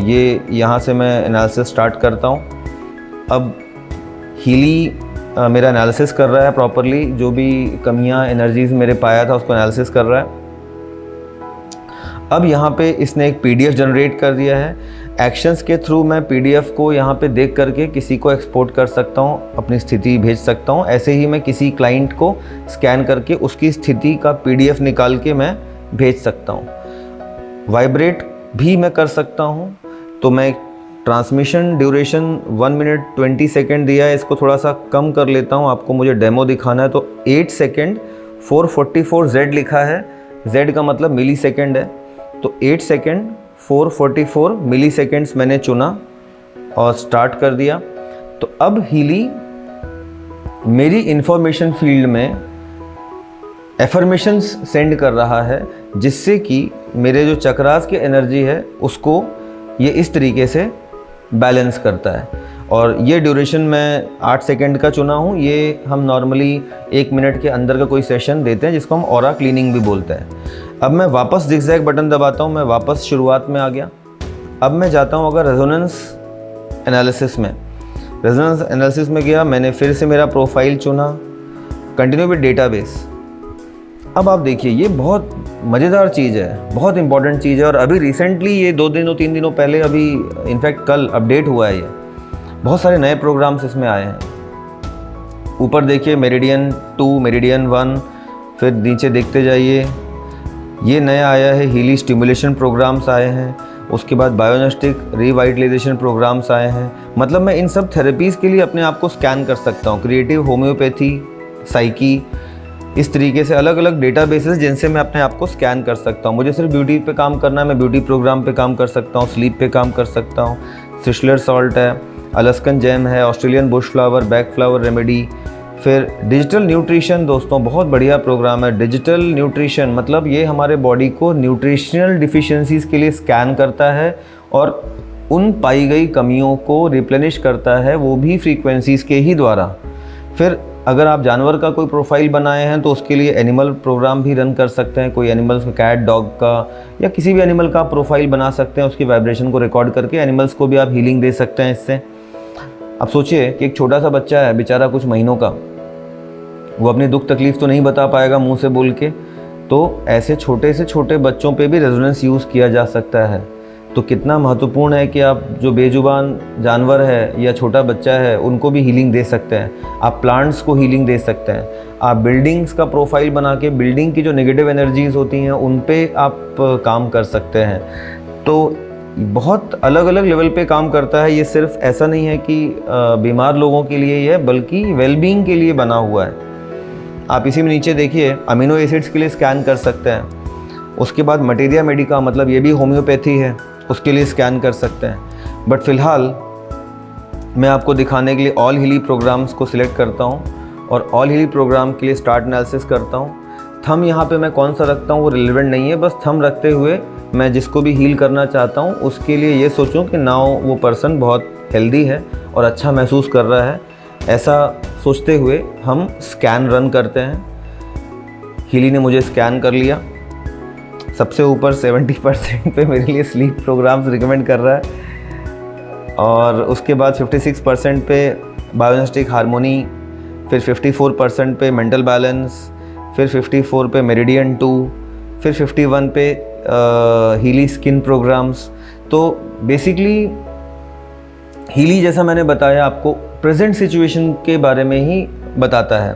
ये यहाँ से मैं एनालिसिस स्टार्ट करता हूँ। अब हीली मेरा एनालिसिस कर रहा है प्रॉपरली, जो भी कमियाँ एनर्जीज़ मेरे पाया था उसको एनालिसिस कर रहा है। अब यहाँ पे इसने एक PDF जनरेट कर दिया है। एक्शंस के थ्रू मैं PDF को यहाँ पे देख करके किसी को एक्सपोर्ट कर सकता हूँ, अपनी स्थिति भेज सकता हूँ। ऐसे ही मैं किसी क्लाइंट को स्कैन करके उसकी स्थिति का PDF निकाल के मैं भेज सकता हूँ। वाइब्रेट भी मैं कर सकता हूँ। तो मैं ट्रांसमिशन ड्यूरेशन 1 मिनट 20 सेकेंड दिया है, इसको थोड़ा सा कम कर लेता हूँ, आपको मुझे डेमो दिखाना है। तो 8 सेकेंड 444 Z लिखा है, Z का मतलब मिली सेकेंड है, तो 8 सेकेंड 444 मिली सेकेंड्स मैंने चुना और स्टार्ट कर दिया। तो अब हीली मेरी इंफॉर्मेशन फील्ड में एफर्मेशंस सेंड कर रहा है, जिससे कि मेरे जो चक्रास की एनर्जी है उसको ये इस तरीके से बैलेंस करता है। और ये ड्यूरेशन मैं 8 सेकेंड का चुना हूँ। ये हम नॉर्मली 1 मिनट के अंदर का कोई सेशन देते हैं, जिसको हम ऑरा क्लीनिंग भी बोलते हैं। अब मैं वापस जिगजैग बटन दबाता हूँ, मैं वापस शुरुआत में आ गया। अब मैं जाता हूँ अगर रेजोनेंस एनालिसिस में, रेजोनेंस एनालिसिस में गया, मैंने फिर से मेरा प्रोफाइल चुना, कंटिन्यू विद डेटाबेस। अब आप देखिए ये बहुत मज़ेदार चीज़ है, बहुत इंपॉर्टेंट चीज़ है। और अभी रिसेंटली ये 2 दिनों 3 दिनों पहले अभी इनफैक्ट कल अपडेट हुआ है। ये बहुत सारे नए प्रोग्राम्स इसमें आए हैं। ऊपर देखिए मेरिडियन 2, मेरिडियन 1, फिर नीचे देखते जाइए, ये नया आया है हीली स्टिमुलेशन प्रोग्राम्स आए हैं। उसके बाद बायोनेस्टिक रिवाइटलाइजेशन प्रोग्राम्स आए हैं। मतलब मैं इन सब थेरेपीज़ के लिए अपने आप को स्कैन कर सकता हूँ। क्रिएटिव होम्योपैथी, साइकी, इस तरीके से अलग अलग डेटाबेसेस जिनसे मैं अपने आप को स्कैन कर सकता हूँ। मुझे सिर्फ ब्यूटी पे काम करना है, मैं ब्यूटी प्रोग्राम पे काम कर सकता हूँ, स्लीप पे काम कर सकता हूँ। सिशलर सॉल्ट है, अलास्कन जैम है, Australian Bush flower, back flower remedy. फिर डिजिटल न्यूट्रिशन दोस्तों, बहुत बढ़िया प्रोग्राम है। डिजिटल न्यूट्रिशन मतलब ये हमारे बॉडी को न्यूट्रिशनल डिफिशियंसीज़ के लिए स्कैन करता है और उन पाई गई कमियों को रिप्लेनिश करता है, वो भी फ्रीक्वेंसीज़ के ही द्वारा। फिर अगर आप जानवर का कोई प्रोफाइल बनाए हैं तो उसके लिए एनिमल प्रोग्राम भी रन कर सकते हैं। कोई एनिमल्स का, कैट, डॉग का या किसी भी एनिमल का प्रोफाइल बना सकते हैं, उसकी वाइब्रेशन को रिकॉर्ड करके एनिमल्स को भी आप हीलिंग दे सकते हैं इससे। अब सोचिए कि एक छोटा सा बच्चा है बेचारा कुछ महीनों का, वो अपनी दुख तकलीफ़ तो नहीं बता पाएगा मुंह से बोल के, तो ऐसे छोटे से छोटे बच्चों पे भी रेजोनेंस यूज़ किया जा सकता है। तो कितना महत्वपूर्ण है कि आप जो बेजुबान जानवर है या छोटा बच्चा है उनको भी हीलिंग दे सकते हैं। आप प्लांट्स को हीलिंग दे सकते हैं। आप बिल्डिंग्स का प्रोफाइल बना के बिल्डिंग की जो नेगेटिव एनर्जीज़ होती हैं उन पे आप काम कर सकते हैं। तो बहुत अलग अलग लेवल पे काम करता है। ये सिर्फ ऐसा नहीं है कि बीमार लोगों के लिए ही है, बल्कि वेलबींग के लिए बना हुआ है। आप इसी में नीचे देखिए अमीनो एसिड्स के लिए स्कैन कर सकते हैं। उसके बाद मटेरिया मेडिका, मतलब ये भी होम्योपैथी है, उसके लिए स्कैन कर सकते हैं। बट फ़िलहाल मैं आपको दिखाने के लिए ऑल हीली प्रोग्राम्स को सिलेक्ट करता हूँ और ऑल हीली प्रोग्राम के लिए स्टार्ट एनालिसिस करता हूँ। थंब यहाँ पे मैं कौन सा रखता हूँ वो रिलेवेंट नहीं है, बस थंब रखते हुए मैं जिसको भी हील करना चाहता हूँ उसके लिए ये सोचूं कि नाउ वो पर्सन बहुत हेल्दी है और अच्छा महसूस कर रहा है, ऐसा सोचते हुए हम स्कैन रन करते हैं। हीली ने मुझे स्कैन कर लिया। सबसे ऊपर 70% पे मेरे लिए स्लीप प्रोग्राम्स रिकमेंड कर रहा है और उसके बाद 56% पे बायोनेस्टिक हार्मोनी, फिर 54% पे मेंटल बैलेंस, फिर 54 पे मेरिडियन 2, फिर 51 पे हीली स्किन प्रोग्राम्स। तो बेसिकली हीली जैसा मैंने बताया आपको प्रेजेंट सिचुएशन के बारे में ही बताता है।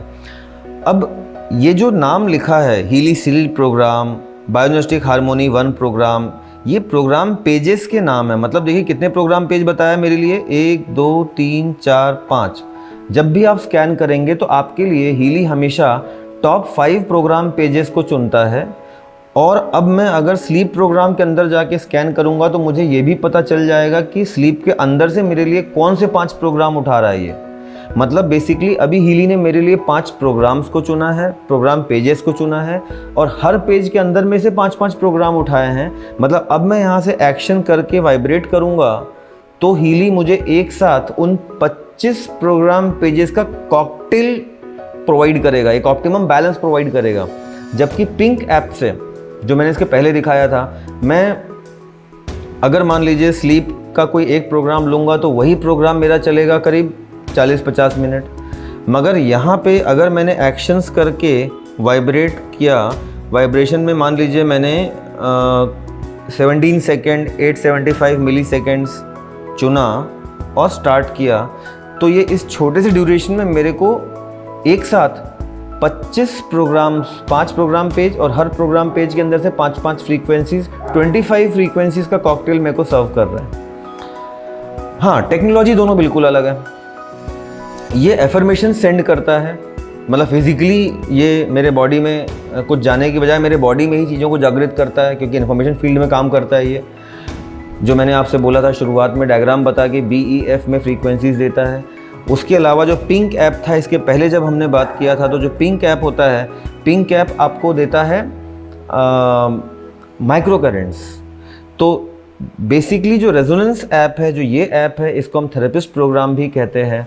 अब ये जो नाम लिखा है हीली स्लीप प्रोग्राम, बायोनेस्टिक हार्मोनी 1 प्रोग्राम, ये प्रोग्राम पेजेस के नाम है। मतलब देखिए कितने प्रोग्राम पेज बताया मेरे लिए, 1 2 3 4 5। जब भी आप स्कैन करेंगे तो आपके लिए हीली हमेशा टॉप 5 प्रोग्राम पेजेस को चुनता है। और अब मैं अगर स्लीप प्रोग्राम के अंदर जाके स्कैन करूंगा तो मुझे ये भी पता चल जाएगा कि स्लीप के अंदर से मेरे लिए कौन से 5 प्रोग्राम उठा रहा है ये। मतलब बेसिकली अभी हीली ने मेरे लिए 5 प्रोग्राम्स को चुना है, प्रोग्राम पेजेस को चुना है और हर पेज के अंदर में से 5-5 प्रोग्राम उठाए हैं। मतलब अब मैं यहाँ से एक्शन करके वाइब्रेट करूँगा तो हीली मुझे एक साथ उन 25 प्रोग्राम पेजेस का कॉकटेल प्रोवाइड करेगा, एक ऑप्टिमम बैलेंस प्रोवाइड करेगा। जबकि पिंक ऐप से जो मैंने इसके पहले दिखाया था, मैं अगर मान लीजिए स्लीप का कोई एक प्रोग्राम लूँगा तो वही प्रोग्राम मेरा चलेगा करीब 40-50 मिनट। मगर यहाँ पे अगर मैंने एक्शंस करके वाइब्रेट किया, वाइब्रेशन में मान लीजिए मैंने 17 सेकेंड 875 मिली सेकेंड्स चुना और स्टार्ट किया, तो ये इस छोटे से ड्यूरेशन में मेरे को एक साथ 25 प्रोग्राम्स, 5 प्रोग्राम पेज और हर प्रोग्राम पेज के अंदर से 5-5 फ्रीक्वेंसीज, 25 फ्रीक्वेंसीज का कॉकटेल मेरे को सर्व कर रहे हैं। हाँ, टेक्नोलॉजी दोनों बिल्कुल अलग है। ये एफर्मेशन सेंड करता है, मतलब फिजिकली ये मेरे बॉडी में कुछ जाने की बजाय मेरे बॉडी में ही चीज़ों को जागृत करता है, क्योंकि इन्फॉर्मेशन फील्ड में काम करता है ये। जो मैंने आपसे बोला था शुरुआत में, डायग्राम बता के BEF में फ्रीक्वेंसीज देता है। उसके अलावा जो पिंक ऐप था, इसके पहले जब हमने बात किया था, तो जो पिंक ऐप होता है, पिंक ऐप आपको देता है माइक्रो करेंट्स। तो बेसिकली जो रेजोनेंस ऐप है, जो ये ऐप है, इसको हम थेरेपिस्ट प्रोग्राम भी कहते हैं।